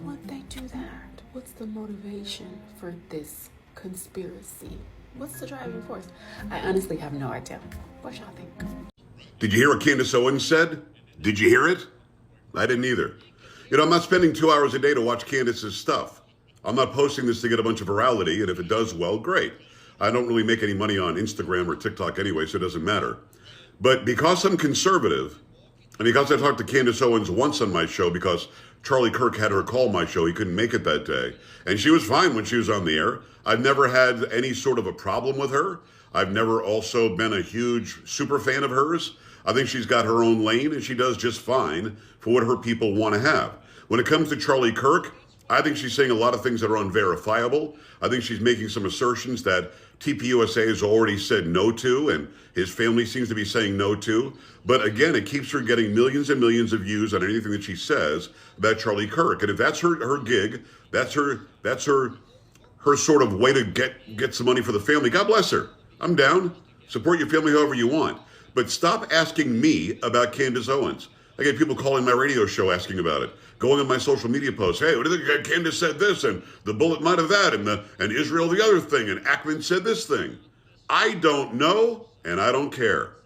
would they do that? What's the motivation for this conspiracy? What's the driving force? I honestly have no idea. What y'all think? Did you hear what Candace Owens said? Did you hear it? I didn't either. I'm not spending 2 hours a day to watch Candace's stuff. I'm not posting this to get a bunch of virality, and if it does well, great. I don't really make any money on Instagram or TikTok anyway, so it doesn't matter. But because I'm conservative, and because I talked to Candace Owens once on my show, because Charlie Kirk had her call my show, he couldn't make it that day, and she was fine when she was on the air. I've never had any sort of a problem with her. I've never also been a huge super fan of hers. I think she's got her own lane, and she does just fine for what her people want to have. When it comes to Charlie Kirk, I think she's saying a lot of things that are unverifiable. I think she's making some assertions that TPUSA has already said no to, and his family seems to be saying no to. But again, it keeps her getting millions and millions of views on anything that she says about Charlie Kirk. And if that's her gig, that's her sort of way to get some money for the family, God bless her. I'm down. Support your family however you want. But stop asking me about Candace Owens. I get people calling my radio show asking about it, going on my social media posts. Hey, what do you think? Candace said this, and the bullet might have that, and Israel the other thing, and Ackman said this thing. I don't know, and I don't care.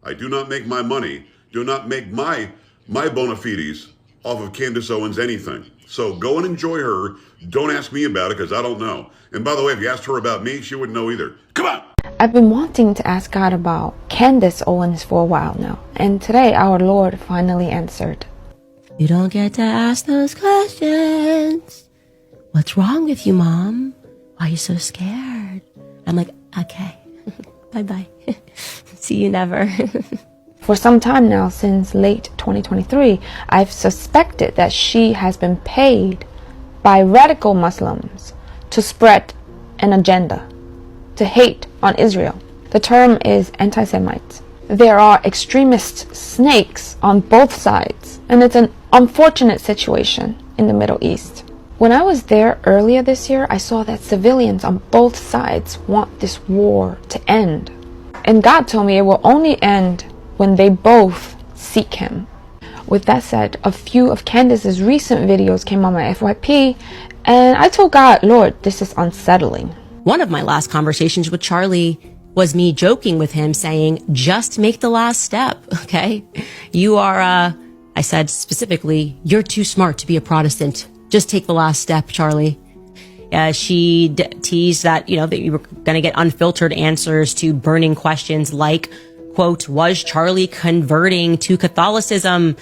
I do not make my money, do not make my bona fides off of Candace Owens anything. So go and enjoy her. Don't ask me about it because I don't know. And by the way, if you asked her about me, she wouldn't know either. Come on. I've been wanting to ask God about Candace Owens for a while now, and today our Lord finally answered. You don't get to ask those questions. What's wrong with you, Mom? Why are you so scared? I'm like, okay, bye-bye. See you never. For some time now, since late 2023, I've suspected that she has been paid by radical Muslims to spread an agenda, to hate on Israel. The term is anti-Semites. There are extremist snakes on both sides, and it's an unfortunate situation in the Middle East. When I was there earlier this year, I saw that civilians on both sides want this war to end. And God told me it will only end when they both seek Him. With that said, a few of Candace's recent videos came on my FYP, and I told God, Lord, this is unsettling. One of my last conversations with Charlie was me joking with him saying, just make the last step, okay? You are, I said specifically, you're too smart to be a Protestant. Just take the last step, Charlie. She teased that, that you were going to get unfiltered answers to burning questions like, quote, was Charlie converting to Catholicism?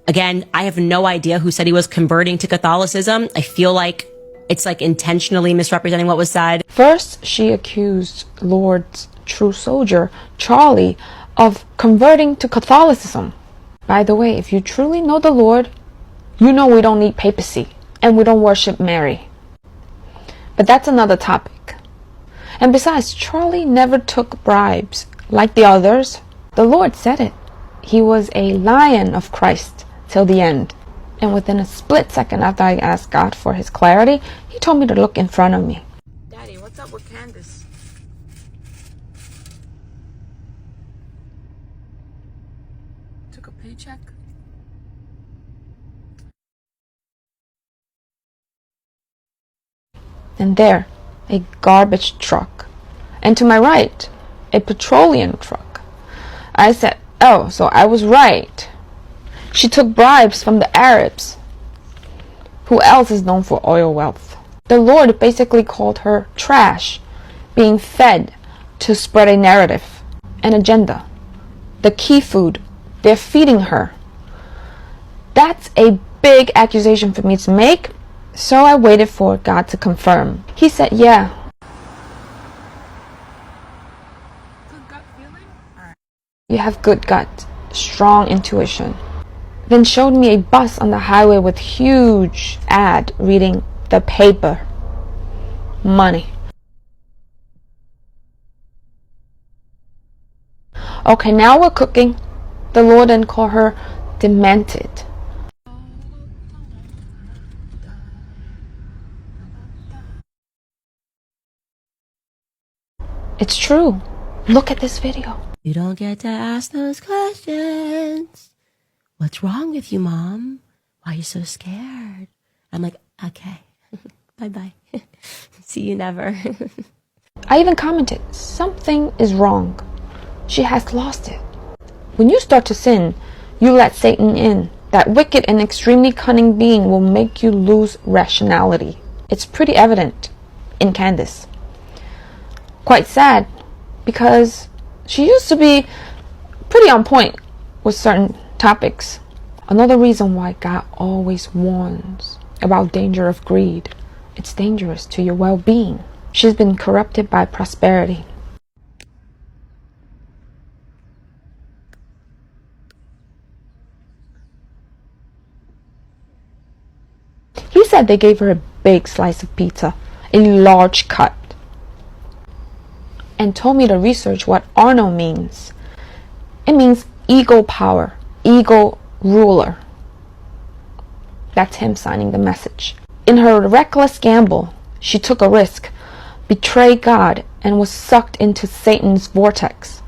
Again, I have no idea who said he was converting to Catholicism. I feel like it's like intentionally misrepresenting what was said. First, she accused Lord's true soldier, Charlie, of converting to Catholicism. By the way, if you truly know the Lord, you know we don't need papacy and we don't worship Mary. But that's another topic. And besides, Charlie never took bribes like the others. The Lord said it. He was a lion of Christ till the end. And within a split second after I asked God for His clarity, He told me to look in front of me. Daddy, what's up with Candace? Took a paycheck? And there, a garbage truck. And to my right, a petroleum truck. I said, oh, so I was right. She took bribes from the Arabs. Who else is known for oil wealth? The Lord basically called her trash, being fed to spread a narrative, an agenda. The key food, they're feeding her. That's a big accusation for me to make, so I waited for God to confirm. He said, yeah. Good gut feeling? Alright. You have good gut, strong intuition. Then showed me a bus on the highway with huge ad reading the paper. Money. Okay, now we're cooking. The Lord then called her demented. It's true. Look at this video. You don't get to ask those questions. What's wrong with you, Mom? Why are you so scared? I'm like, okay, bye-bye. See you never. I even commented, something is wrong. She has lost it. When you start to sin, you let Satan in. That wicked and extremely cunning being will make you lose rationality. It's pretty evident in Candace. Quite sad, because she used to be pretty on point with certain topics. Another reason why God always warns about danger of greed. It's dangerous to your well-being. She's been corrupted by prosperity. He said they gave her a big slice of pizza, a large cut, and told me to research what Arno means. It means ego power, ego ruler. That's him signing the message. In her reckless gamble, she took a risk, betrayed God, and was sucked into Satan's vortex.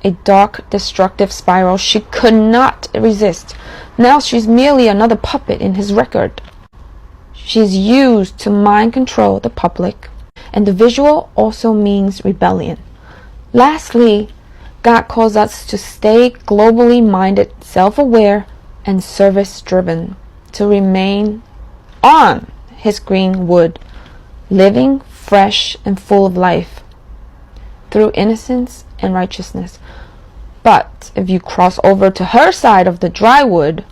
A dark, destructive spiral she could not resist. Now she's merely another puppet in his record. She's used to mind control the public, and the visual also means rebellion. Lastly, God calls us to stay globally minded, self-aware, and service-driven, to remain on his green wood, living fresh and full of life, through innocence and righteousness. But if you cross over to her side of the dry wood,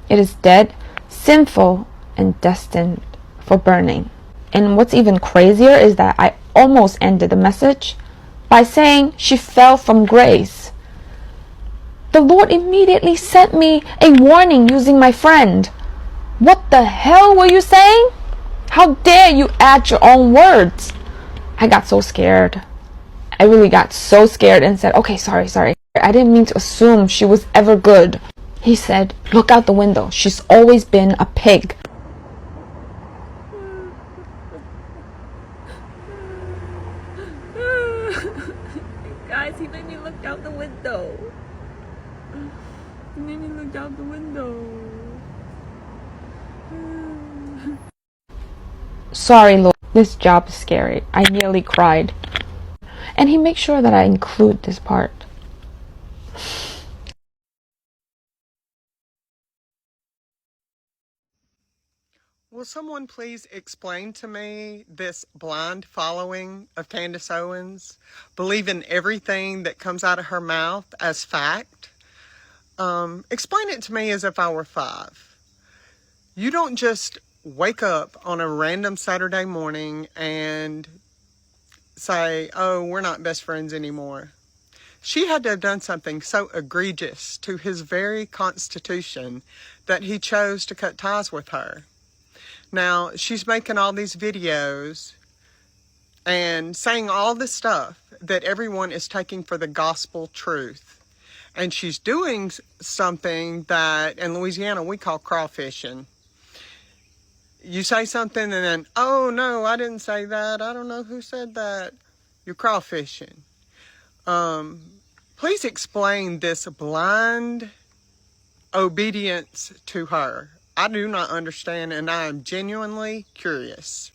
it is dead, sinful, and destined for burning. And what's even crazier is that I almost ended the message by saying she fell from grace. The Lord immediately sent me a warning using my friend. What the hell were you saying? How dare you add your own words? I got so scared. I really got so scared and said, okay, sorry. I didn't mean to assume she was ever good. He said, look out the window. She's always been a pig. Guys, he made me look out the window. He made me look out the window. Sorry, Lord. This job is scary. I nearly cried. And he makes sure that I include this part. Will someone please explain to me this blind following of Candace Owens, believing everything that comes out of her mouth as fact? Explain it to me as if I were 5. You don't just wake up on a random Saturday morning and say, oh, we're not best friends anymore. She had to have done something so egregious to his very constitution that he chose to cut ties with her. Now, she's making all these videos and saying all this stuff that everyone is taking for the gospel truth. And she's doing something that in Louisiana we call crawfishing. You say something and then, oh no, I didn't say that. I don't know who said that. You're crawfishing. Please explain this blind obedience to her. I do not understand, and I am genuinely curious.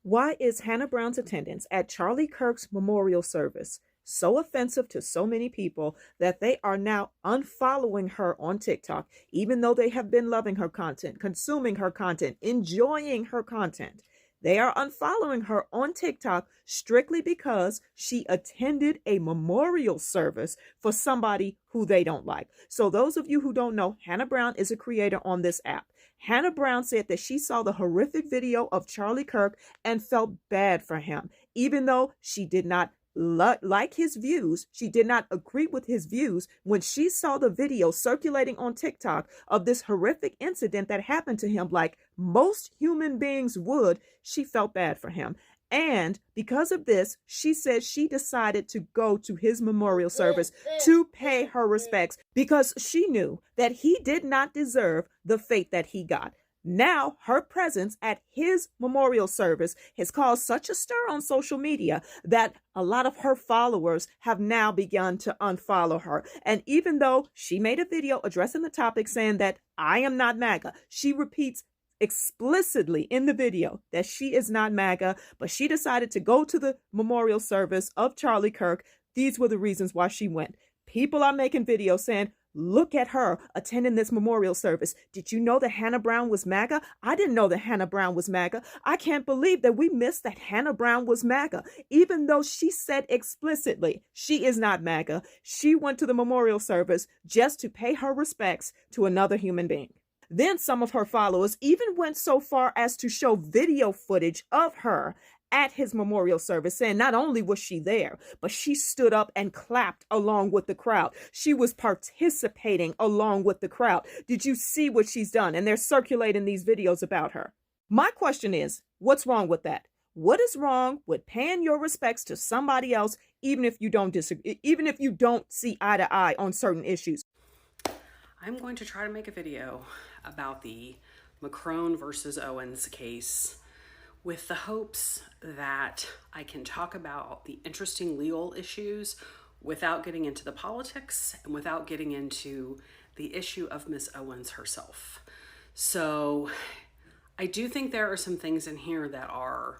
Why is Hannah Brown's attendance at Charlie Kirk's memorial service so offensive to so many people that they are now unfollowing her on TikTok, even though they have been loving her content, consuming her content, enjoying her content? They are unfollowing her on TikTok strictly because she attended a memorial service for somebody who they don't like. So those of you who don't know, Hannah Brown is a creator on this app. Hannah Brown said that she saw the horrific video of Charlie Kirk and felt bad for him, even though she did not like his views. She did not agree with his views. When she saw the video circulating on TikTok of this horrific incident that happened to him, like most human beings would, she felt bad for him. And because of this, she said she decided to go to his memorial service to pay her respects because she knew that he did not deserve the fate that he got. Now, her presence at his memorial service has caused such a stir on social media that a lot of her followers have now begun to unfollow her. And even though she made a video addressing the topic saying that I am not MAGA, she repeats explicitly in the video that she is not MAGA, but she decided to go to the memorial service of Charlie Kirk. These were the reasons why she went. People are making videos saying, Look at her attending this memorial service. Did you know that Hannah Brown was MAGA? I didn't know that Hannah Brown was MAGA. I can't believe that we missed that Hannah Brown was MAGA, even though she said explicitly she is not MAGA. She went to the memorial service just to pay her respects to another human being. Then some of her followers even went so far as to show video footage of her at his memorial service, saying not only was she there, but she stood up and clapped along with the crowd. She was participating along with the crowd. Did you see what she's done? And they're circulating these videos about her. My question is, what's wrong with that? What is wrong with paying your respects to somebody else, even if you don't disagree, even if you don't see eye to eye on certain issues? I'm going to try to make a video about the Macron versus Owens case with the hopes that I can talk about the interesting legal issues without getting into the politics and without getting into the issue of Miss Owens herself. So I do think there are some things in here that are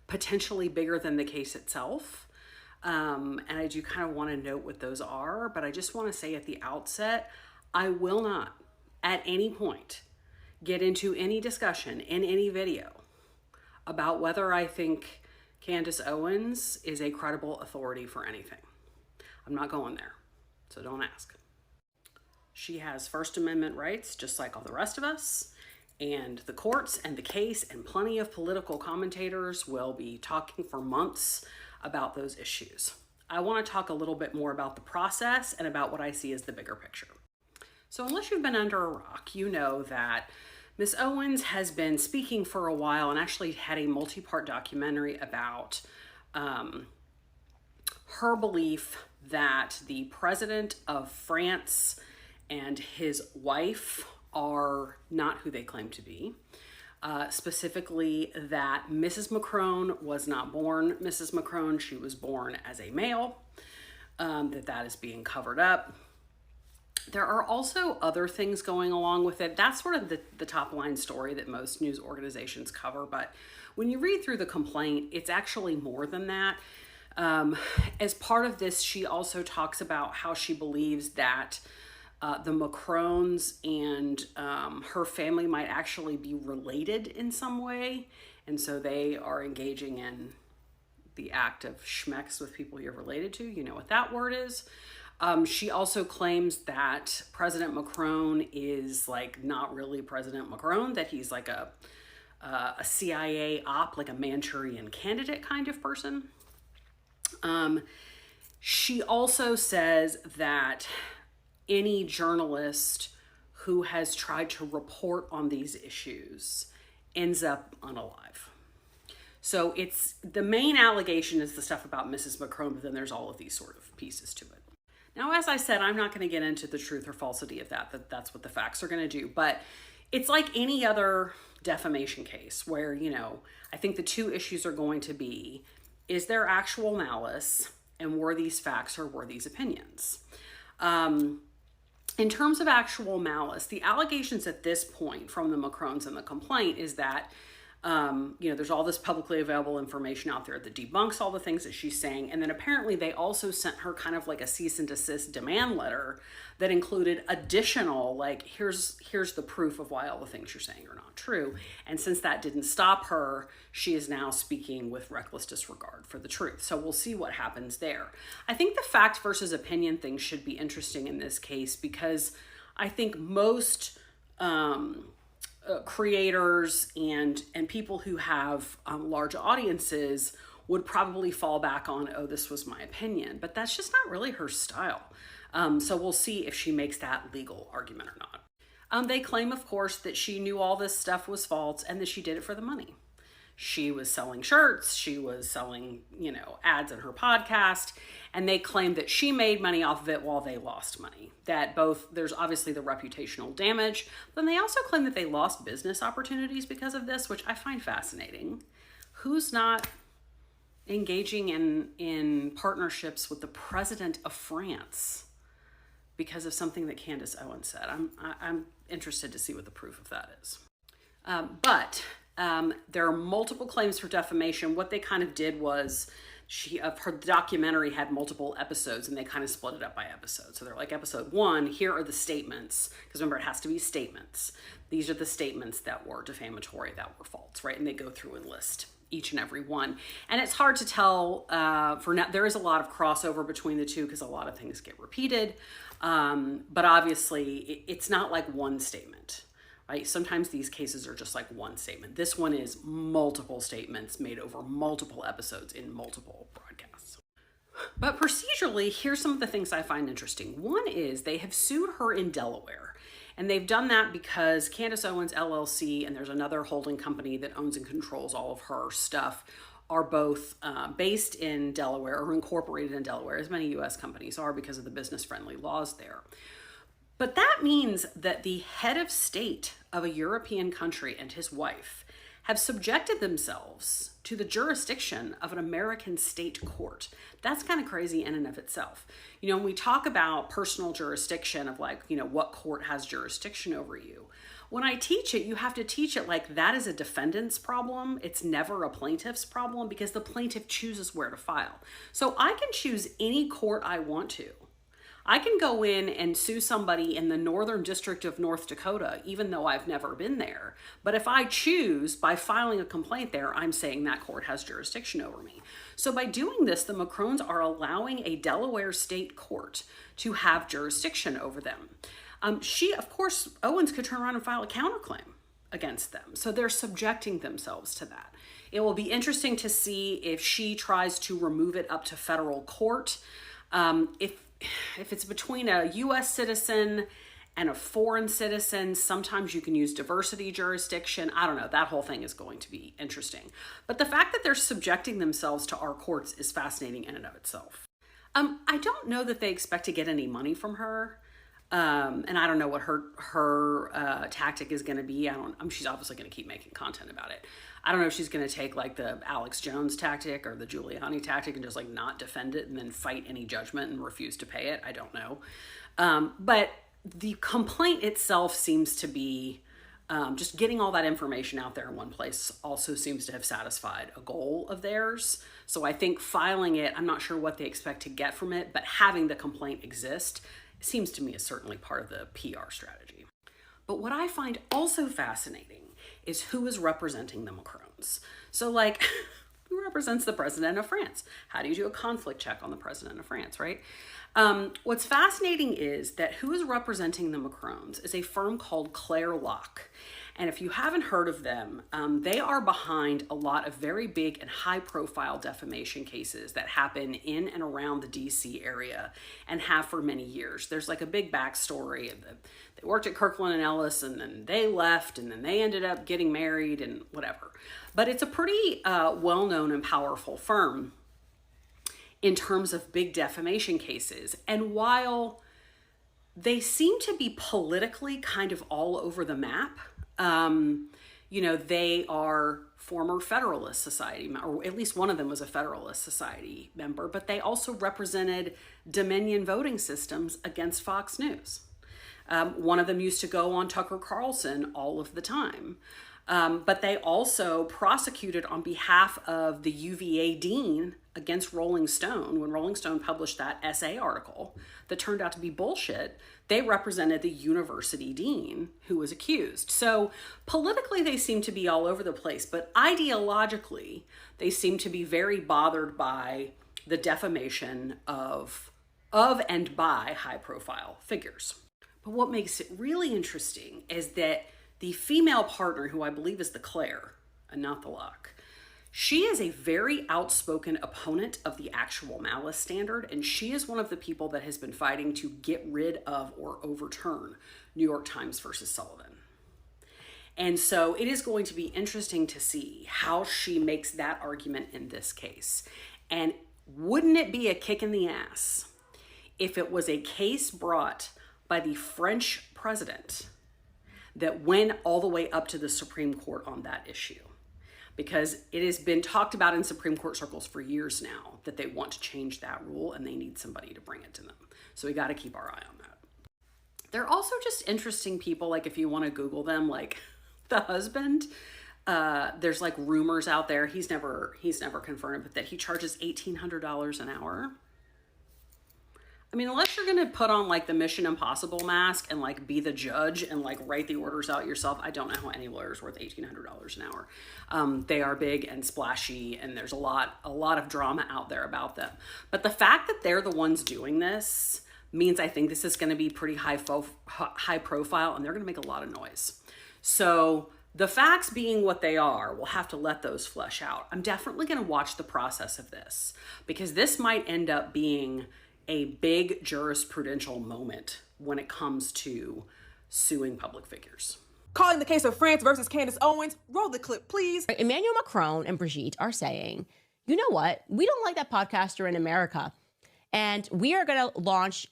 potentially bigger than the case itself. And I do kind of want to note what those are, but I just want to say at the outset, I will not at any point get into any discussion in any video about whether I think Candace Owens is a credible authority for anything. I'm not going there, so don't ask. She has First Amendment rights, just like all the rest of us, and the courts and the case and plenty of political commentators will be talking for months about those issues. I want to talk a little bit more about the process and about what I see as the bigger picture. So unless you've been under a rock, you know that Miss Owens has been speaking for a while and actually had a multi-part documentary about her belief that the president of France and his wife are not who they claim to be. Specifically that Mrs. Macron was not born Mrs. Macron, she was born as a male, that is being covered up. There are also other things going along with it. That's sort of the top line story that most news organizations cover. But when you read through the complaint, it's actually more than that. As part of this, she also talks about how she believes that the Macrons and her family might actually be related in some way. And so they are engaging in the act of schmex with people you're related to. You know what that word is. She also claims that President Macron is like not really President Macron, that he's like a CIA op, like a Manchurian candidate kind of person. She also says that any journalist who has tried to report on these issues ends up unalive. So it's the main allegation is the stuff about Mrs. Macron, but then there's all of these sort of pieces to it. Now, as I said, I'm not going to get into the truth or falsity of that's what the facts are going to do, but it's like any other defamation case where, you know, I think the two issues are going to be, is there actual malice and were these facts or were these opinions? In terms of actual malice, the allegations at this point from the Macrons in the complaint is that, you know, there's all this publicly available information out there that debunks all the things that she's saying. And then apparently they also sent her kind of like a cease and desist demand letter that included additional, like, here's the proof of why all the things you're saying are not true. And since that didn't stop her, she is now speaking with reckless disregard for the truth. So we'll see what happens there. I think the fact versus opinion thing should be interesting in this case because I think most creators and people who have large audiences would probably fall back on, oh, this was my opinion, but that's just not really her style. So we'll see if she makes that legal argument or not. They claim, of course, that she knew all this stuff was false and that she did it for the money. She was selling shirts, she was selling, you know, ads in her podcast, and they claim that she made money off of it while they lost money. That both, there's obviously the reputational damage, but then they also claim that they lost business opportunities because of this, which I find fascinating. Who's not engaging in partnerships with the president of France because of something that Candace Owens said? I'm interested to see what the proof of that is. But there are multiple claims for defamation. What they kind of did was her documentary had multiple episodes, and they kind of split it up by episode. So they're like, episode 1, here are the statements, because remember, it has to be statements. These are the statements that were defamatory, that were false, right? And they go through and list each and every one. And it's hard to tell for now. There is a lot of crossover between the two because a lot of things get repeated. But obviously, it's not like one statement. Right? Sometimes these cases are just like one statement. This one is multiple statements made over multiple episodes in multiple broadcasts. But procedurally, here's some of the things I find interesting. One is they have sued her in Delaware. And they've done that because Candace Owens LLC, and there's another holding company that owns and controls all of her stuff, are both based in Delaware or incorporated in Delaware, as many U.S. companies are because of the business-friendly laws there. But that means that the head of state of a European country and his wife have subjected themselves to the jurisdiction of an American state court. That's kind of crazy in and of itself. You know, when we talk about personal jurisdiction of like, you know, what court has jurisdiction over you, when I teach it, you have to teach it like that is a defendant's problem. It's never a plaintiff's problem because the plaintiff chooses where to file. So I can choose any court I want to. I can go in and sue somebody in the Northern District of North Dakota, even though I've never been there. But if I choose by filing a complaint there, I'm saying that court has jurisdiction over me. So by doing this, the Macrons are allowing a Delaware state court to have jurisdiction over them. Of course, Owens could turn around and file a counterclaim against them. So they're subjecting themselves to that. It will be interesting to see if she tries to remove it up to federal court. If it's between a U.S. citizen and a foreign citizen, sometimes you can use diversity jurisdiction. I don't know. That whole thing is going to be interesting. But the fact that they're subjecting themselves to our courts is fascinating in and of itself. I don't know that they expect to get any money from her. And I don't know what her tactic is going to be. She's obviously going to keep making content about it. I don't know if she's going to take like the Alex Jones tactic or the Giuliani tactic and just like not defend it and then fight any judgment and refuse to pay it. I don't know. But the complaint itself seems to be just getting all that information out there in one place also seems to have satisfied a goal of theirs. So I think filing it, I'm not sure what they expect to get from it, but having the complaint exist seems to me is certainly part of the PR strategy. But what I find also fascinating is who is representing the Macrons. So like, who represents the president of France? How do you do a conflict check on the president of France, right? What's fascinating is that who is representing the Macrons is a firm called Claire Locke. And if you haven't heard of them, they are behind a lot of very big and high profile defamation cases that happen in and around the DC area and have for many years. There's like a big backstory. They worked at Kirkland & Ellis and then they left and then they ended up getting married and whatever. But it's a pretty well-known and powerful firm in terms of big defamation cases. And while they seem to be politically kind of all over the map, you know, they are former Federalist Society, or at least one of them was a Federalist Society member, but they also represented Dominion voting systems against Fox News. One of them used to go on Tucker Carlson all of the time. But they also prosecuted on behalf of the UVA dean against Rolling Stone. When Rolling Stone published that essay article that turned out to be bullshit, they represented the university dean who was accused. So politically, they seem to be all over the place, but ideologically, they seem to be very bothered by the defamation of and by high-profile figures. But what makes it really interesting is that the female partner, who I believe is the Claire and not the Locke, she is a very outspoken opponent of the actual malice standard, and she is one of the people that has been fighting to get rid of or overturn New York Times versus Sullivan. And so it is going to be interesting to see how she makes that argument in this case. And wouldn't it be a kick in the ass if it was a case brought by the French president that went all the way up to the Supreme Court on that issue? Because it has been talked about in Supreme Court circles for years now that they want to change that rule and they need somebody to bring it to them. So we got to keep our eye on that. They're also just interesting people. Like if you want to Google them, like the husband There's like rumors out there. He's never confirmed, but that he charges $1,800 an hour. I mean, unless you're going to put on like the Mission Impossible mask and like be the judge and like write the orders out yourself, I don't know how any lawyer's worth $1,800 an hour. They are big and splashy, and there's a lot of drama out there about them. But the fact that they're the ones doing this means I think this is going to be pretty high profile, and they're going to make a lot of noise. So the facts being what they are, we'll have to let those flesh out. I'm definitely going to watch the process of this, because this might end up being a big jurisprudential moment when it comes to suing public figures. Calling the case of France versus Candace Owens. Roll the clip, please. Emmanuel Macron and Brigitte are saying, you know what? We don't like that podcaster in America. And we are going to launch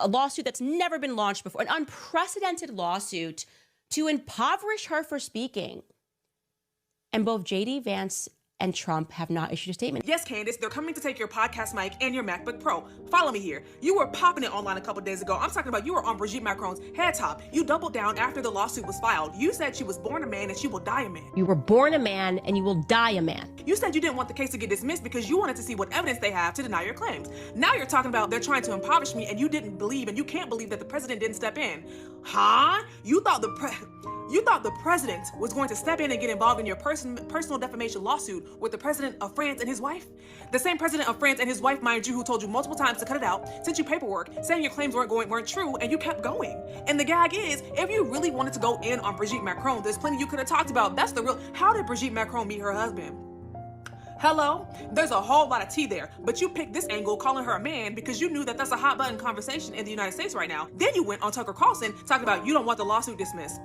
a lawsuit that's never been launched before, an unprecedented lawsuit to impoverish her for speaking. And both J.D. Vance and Trump have not issued a statement. Yes, Candace, they're coming to take your podcast mic and your MacBook Pro. Follow me here. You were popping it online a couple days ago. I'm talking about you were on Brigitte Macron's head top. You doubled down after the lawsuit was filed. You said she was born a man and she will die a man. You were born a man and you will die a man. You said you didn't want the case to get dismissed because you wanted to see what evidence they have to deny your claims. Now you're talking about they're trying to impoverish me, and you didn't believe and you can't believe that the president didn't step in. Huh? You thought the president was going to step in and get involved in your personal defamation lawsuit with the president of France and his wife? The same president of France and his wife, mind you, who told you multiple times to cut it out, sent you paperwork saying your claims weren't true, and you kept going. And the gag is, if you really wanted to go in on Brigitte Macron, there's plenty you could have talked about. That's the real. How did Brigitte Macron meet her husband? Hello? There's a whole lot of tea there, but you picked this angle, calling her a man, because you knew that that's a hot button conversation in the United States right now. Then you went on Tucker Carlson talking about you don't want the lawsuit dismissed.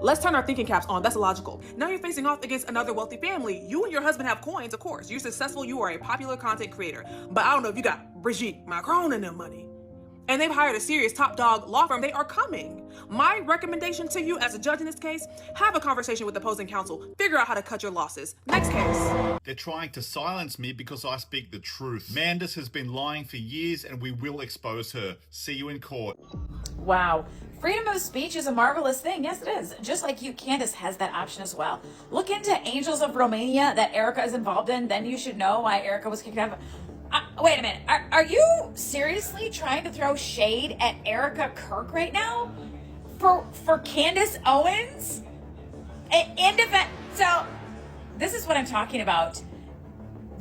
Let's turn our thinking caps on. That's illogical. Now you're facing off against another wealthy family. You and your husband have coins, of course. You're successful. You are a popular content creator. But I don't know if you got Brigitte Macron and them money. And they've hired a serious top dog law firm. They are coming. My recommendation to you as a judge in this case, have a conversation with opposing counsel. Figure out how to cut your losses. Next case. They're trying to silence me because I speak the truth. Candace has been lying for years, and we will expose her. See you in court. Wow. Freedom of speech is a marvelous thing. Yes, it is. Just like you, Candace has that option as well. Look into Angels of Romania that Erica is involved in. Then you should know why Erica was kicked out. Wait a minute. Are you seriously trying to throw shade at Erica Kirk right now? For Candace Owens? So, this is what I'm talking about.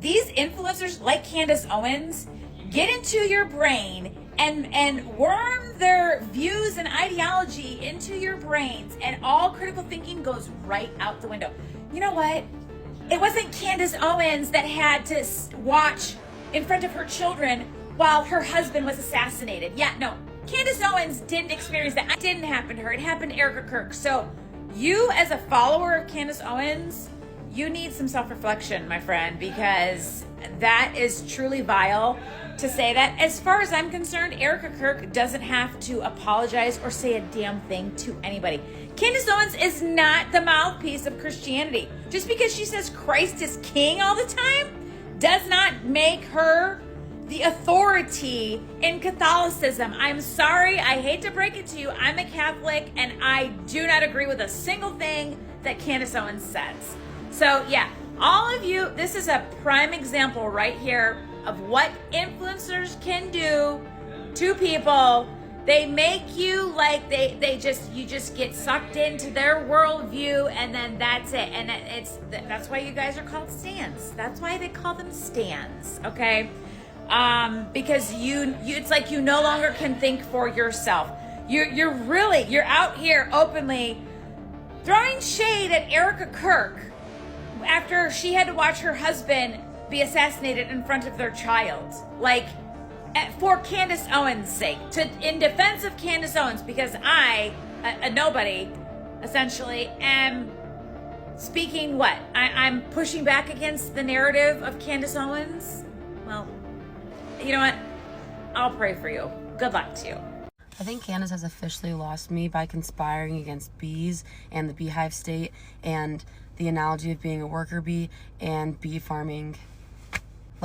These influencers like Candace Owens get into your brain and worm their views and ideology into your brains, and all critical thinking goes right out the window. You know what? It wasn't Candace Owens that had to watch in front of her children while her husband was assassinated. Yeah, no. Candace Owens didn't experience that. It didn't happen to her. It happened to Erica Kirk. So you, as a follower of Candace Owens, you need some self-reflection, my friend, because that is truly vile to say that. As far as I'm concerned, Erica Kirk doesn't have to apologize or say a damn thing to anybody. Candace Owens is not the mouthpiece of Christianity. Just because she says Christ is king all the time does not make her the authority in Catholicism. I'm sorry, I hate to break it to you. I'm a Catholic, and I do not agree with a single thing that Candace Owens says. So yeah, all of you, this is a prime example right here of what influencers can do to people. They make you like you just get sucked into their worldview, and then that's it. And that's why you guys are called stans. That's why they call them stans, okay? Because it's like you no longer can think for yourself. You're out here openly throwing shade at Erica Kirk after she had to watch her husband be assassinated in front of their child. Like, for Candace Owens' sake, in defense of Candace Owens, because I, a nobody, essentially, am speaking what? I'm pushing back against the narrative of Candace Owens? Well, you know what? I'll pray for you. Good luck to you. I think Candace has officially lost me by conspiring against bees and the beehive state and the analogy of being a worker bee and bee farming.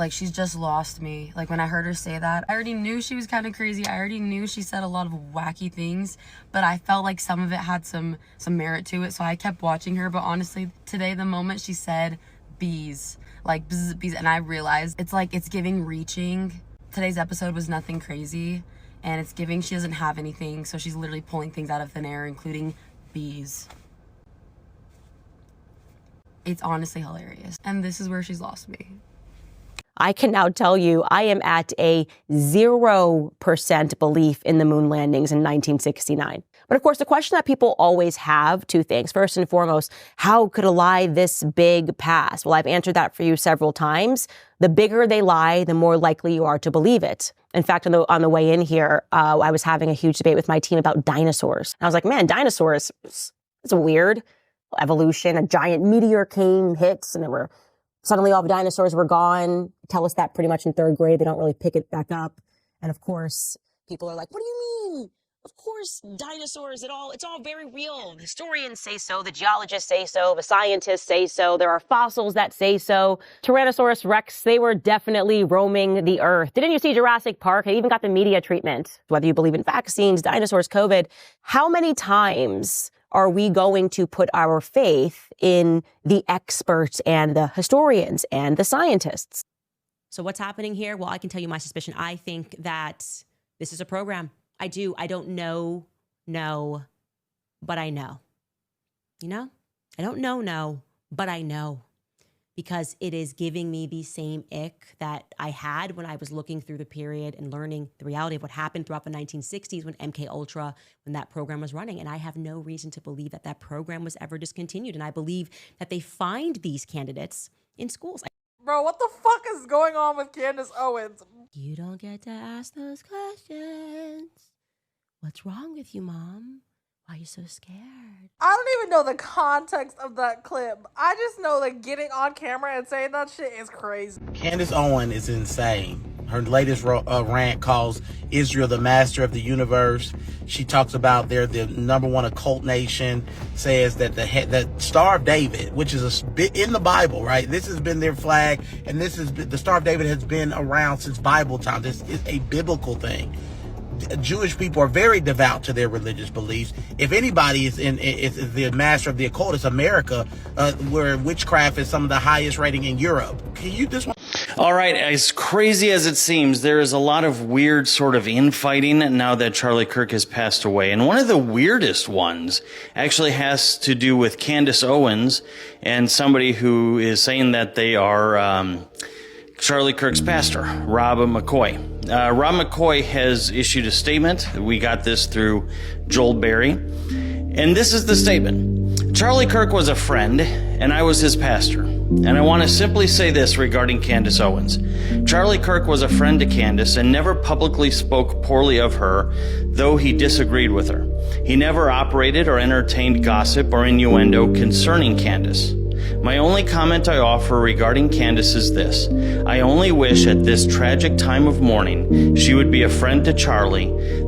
Like, she's just lost me. Like, when I heard her say that, I already knew she was kind of crazy. I already knew she said a lot of wacky things, but I felt like some of it had some merit to it, so I kept watching her. But honestly, today, the moment she said bees, like, bzz, bees, and I realized it's like, it's giving reaching. Today's episode was nothing crazy, and it's giving she doesn't have anything, so she's literally pulling things out of thin air, including bees. It's honestly hilarious, and this is where she's lost me. I can now tell you I am at a 0% belief in the moon landings in 1969. But of course, the question that people always have, two things. First and foremost, how could a lie this big pass? Well, I've answered that for you several times. The bigger they lie, the more likely you are to believe it. In fact, on the way in here, I was having a huge debate with my team about dinosaurs. And I was like, man, dinosaurs, it's weird. Evolution, a giant meteor came, hits, and suddenly all the dinosaurs were gone. Tell us that pretty much in third grade. They don't really pick it back up. And of course, people are like, what do you mean? Of course, dinosaurs, it's all very real. The historians say so. The geologists say so. The scientists say so. There are fossils that say so. Tyrannosaurus Rex, they were definitely roaming the earth. Didn't you see Jurassic Park? They even got the media treatment. Whether you believe in vaccines, dinosaurs, COVID, how many times are we going to put our faith in the experts and the historians and the scientists? So what's happening here? Well, I can tell you my suspicion. I think that this is a program. I do. I don't know, but I know. You know? I don't know, but I know. Because it is giving me the same ick that I had when I was looking through the period and learning the reality of what happened throughout the 1960s when MK when that program was running. And I have no reason to believe that that program was ever discontinued. And I believe that they find these candidates in schools. Bro, what the fuck is going on with Candace Owens? You don't get to ask those questions. What's wrong with you, Mom? Why are you so scared? I don't even know the context of that clip. I just know that getting on camera and saying that shit is crazy. Candace Owens is insane. Her latest rant calls Israel the master of the universe. She talks about they're the number one occult nation, says that the Star of David, which is a bit in the Bible, right? This has been their flag, and the Star of David has been around since Bible time. This is a biblical thing. Jewish people are very devout to their religious beliefs. If anybody is the master of the occult, it's America, where witchcraft is some of the highest rating in Europe. Can you this one? All right, as crazy as it seems, there is a lot of weird sort of infighting now that Charlie Kirk has passed away. And one of the weirdest ones actually has to do with Candace Owens and somebody who is saying that they are Charlie Kirk's pastor, Rob McCoy. Rob McCoy has issued a statement. We got this through Joel Berry. And this is the statement. Charlie Kirk was a friend, and I was his pastor. And I want to simply say this regarding Candace Owens. Charlie Kirk was a friend to Candace and never publicly spoke poorly of her, though he disagreed with her. He never operated or entertained gossip or innuendo concerning Candace. My only comment I offer regarding Candace is this. I only wish at this tragic time of mourning she would be a friend to Charlie,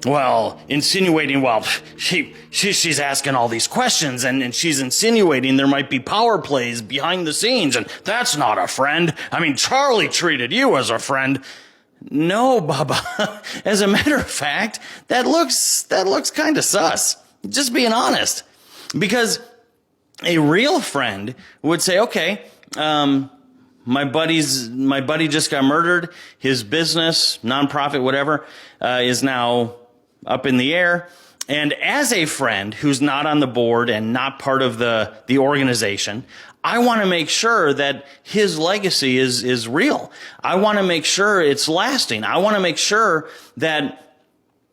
Well, insinuating, well, she's asking all these questions and she's insinuating there might be power plays behind the scenes, and that's not a friend. I mean, Charlie treated you as a friend. No, Bubba. As a matter of fact, that looks kind of sus. Just being honest. Because a real friend would say, okay, my buddy just got murdered. His business, nonprofit, whatever, is now up in the air. And as a friend who's not on the board and not part of the organization, I want to make sure that his legacy is real. I want to make sure it's lasting. I want to make sure that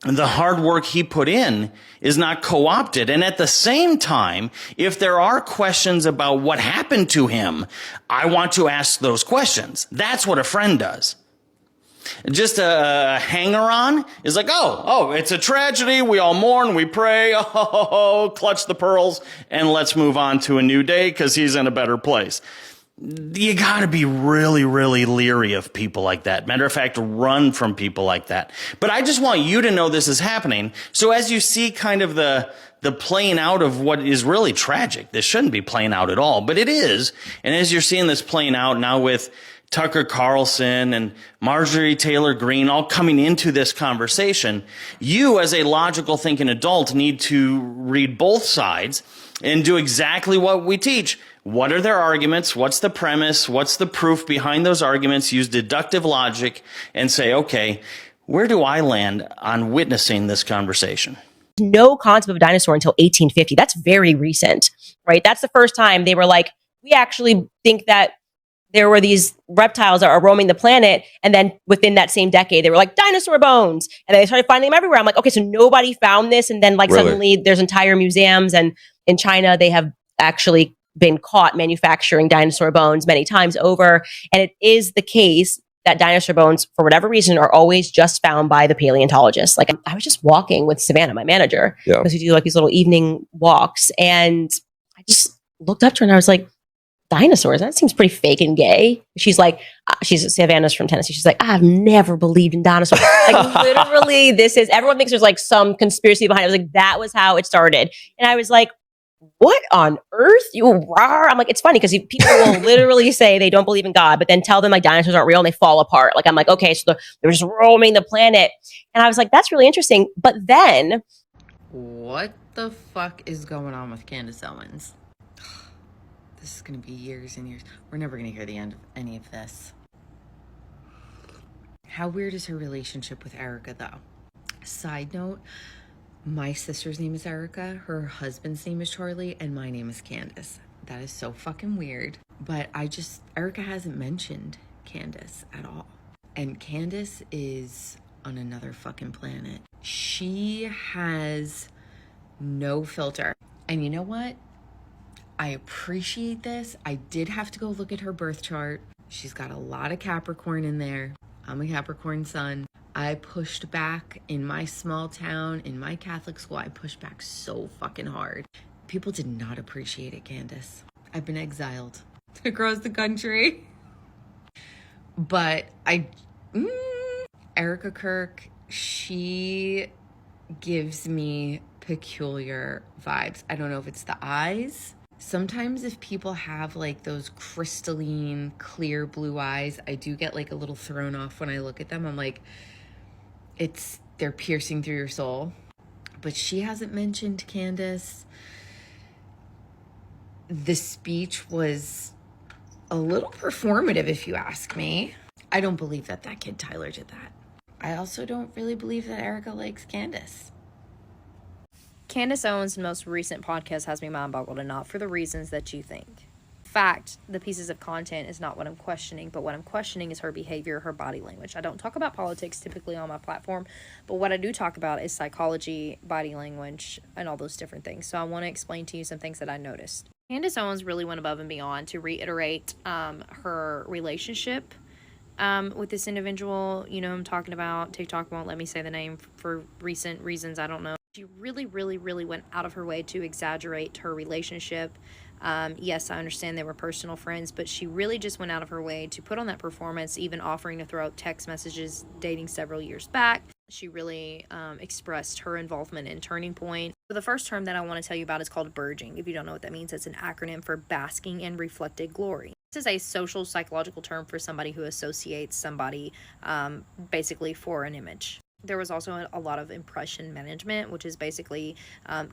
the hard work he put in is not co-opted. And at the same time, if there are questions about what happened to him, I want to ask those questions. That's what a friend does. Just a hanger-on is like, oh, it's a tragedy. We all mourn, we pray, clutch the pearls, and let's move on to a new day because he's in a better place. You gotta be really, really leery of people like that. Matter of fact, run from people like that. But I just want you to know this is happening. So as you see kind of the playing out of what is really tragic, this shouldn't be playing out at all, but it is. And as you're seeing this playing out now with Tucker Carlson and Marjorie Taylor Greene all coming into this conversation, you as a logical thinking adult need to read both sides and do exactly what we teach. What are their arguments? What's the premise? What's the proof behind those arguments? Use deductive logic and say, okay, where do I land on witnessing this conversation? No concept of a dinosaur until 1850. That's very recent, right? That's the first time they were like, we actually think that there were these reptiles that are roaming the planet. And then within that same decade, they were like dinosaur bones. And they started finding them everywhere. I'm like, okay, so nobody found this. And then suddenly there's entire museums. And in China, they have actually been caught manufacturing dinosaur bones many times over. And it is the case that dinosaur bones, for whatever reason, are always just found by the paleontologists. Like I was just walking with Savannah, my manager, because we do like these little evening walks. And I just looked up to her and I was like, dinosaurs, that seems pretty fake and gay. She's like, Savannah's from Tennessee. She's like, I've never believed in dinosaurs. Like literally, everyone thinks there's like some conspiracy behind it. I was like, that was how it started. And I was like, what on earth? You rawr. I'm like, it's funny because people will literally say they don't believe in God, but then tell them like dinosaurs aren't real and they fall apart. Like, I'm like, okay, so they're just roaming the planet. And I was like, that's really interesting. But then, what the fuck is going on with Candace Owens? This is going to be years and years. We're never going to hear the end of any of this. How weird is her relationship with Erica, though? Side note, my sister's name is Erica, her husband's name is Charlie, and my name is Candace. That is so fucking weird. But Erica hasn't mentioned Candace at all. And Candace is on another fucking planet. She has no filter. And you know what? I appreciate this. I did have to go look at her birth chart. She's got a lot of Capricorn in there. I'm a Capricorn sun. I pushed back in my small town, in my Catholic school. I pushed back so fucking hard. People did not appreciate it, Candace. I've been exiled across the country. But Erica Kirk, she gives me peculiar vibes. I don't know if it's the eyes. Sometimes if people have like those crystalline, clear blue eyes, I do get like a little thrown off when I look at them. I'm like, they're piercing through your soul. But she hasn't mentioned Candace. The speech was a little performative, if you ask me. I don't believe that kid Tyler did that. I also don't really believe that Erica likes Candace. Candace Owens' most recent podcast has me mind-boggled, and not for the reasons that you think. In fact, the pieces of content is not what I'm questioning, but what I'm questioning is her behavior, her body language. I don't talk about politics typically on my platform, but what I do talk about is psychology, body language, and all those different things. So I want to explain to you some things that I noticed. Candace Owens really went above and beyond to reiterate her relationship with this individual. You know who I'm talking about. TikTok won't let me say the name for recent reasons. I don't know. She really, really, really went out of her way to exaggerate her relationship. Yes, I understand they were personal friends, but she really just went out of her way to put on that performance, even offering to throw out text messages dating several years back. She really expressed her involvement in Turning Point. So the first term that I want to tell you about is called burging. If you don't know what that means, it's an acronym for basking in reflected glory. This is a social psychological term for somebody who associates somebody basically for an image. There was also a lot of impression management, which is basically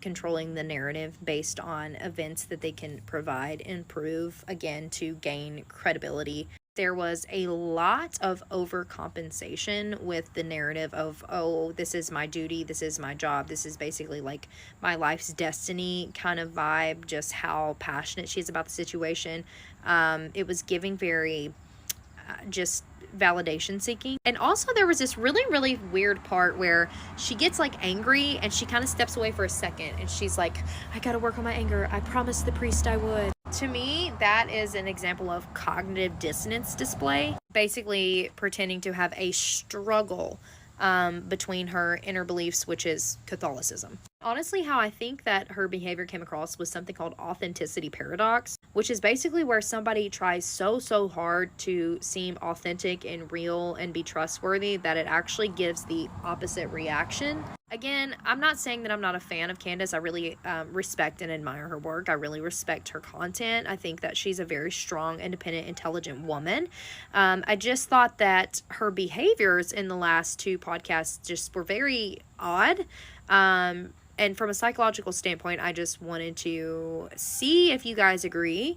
controlling the narrative based on events that they can provide and prove, again, to gain credibility. There was a lot of overcompensation with the narrative of, oh, this is my duty, this is my job, this is basically like my life's destiny kind of vibe, just how passionate she is about the situation. It was giving very just validation seeking. And also there was this really, really weird part where she gets like angry and she kind of steps away for a second and she's like, I gotta work on my anger. I promised the priest I would. To me, that is an example of cognitive dissonance display, basically pretending to have a struggle between her inner beliefs, which is Catholicism. Honestly, how I think that her behavior came across was something called authenticity paradox, which is basically where somebody tries so hard to seem authentic and real and be trustworthy that it actually gives the opposite reaction. Again, I'm not saying that I'm not a fan of Candace. I really respect and admire her work. I really respect her content. I think that she's a very strong, independent, intelligent woman. I just thought that her behaviors in the last two podcasts just were very odd. And from a psychological standpoint, I just wanted to see if you guys agree.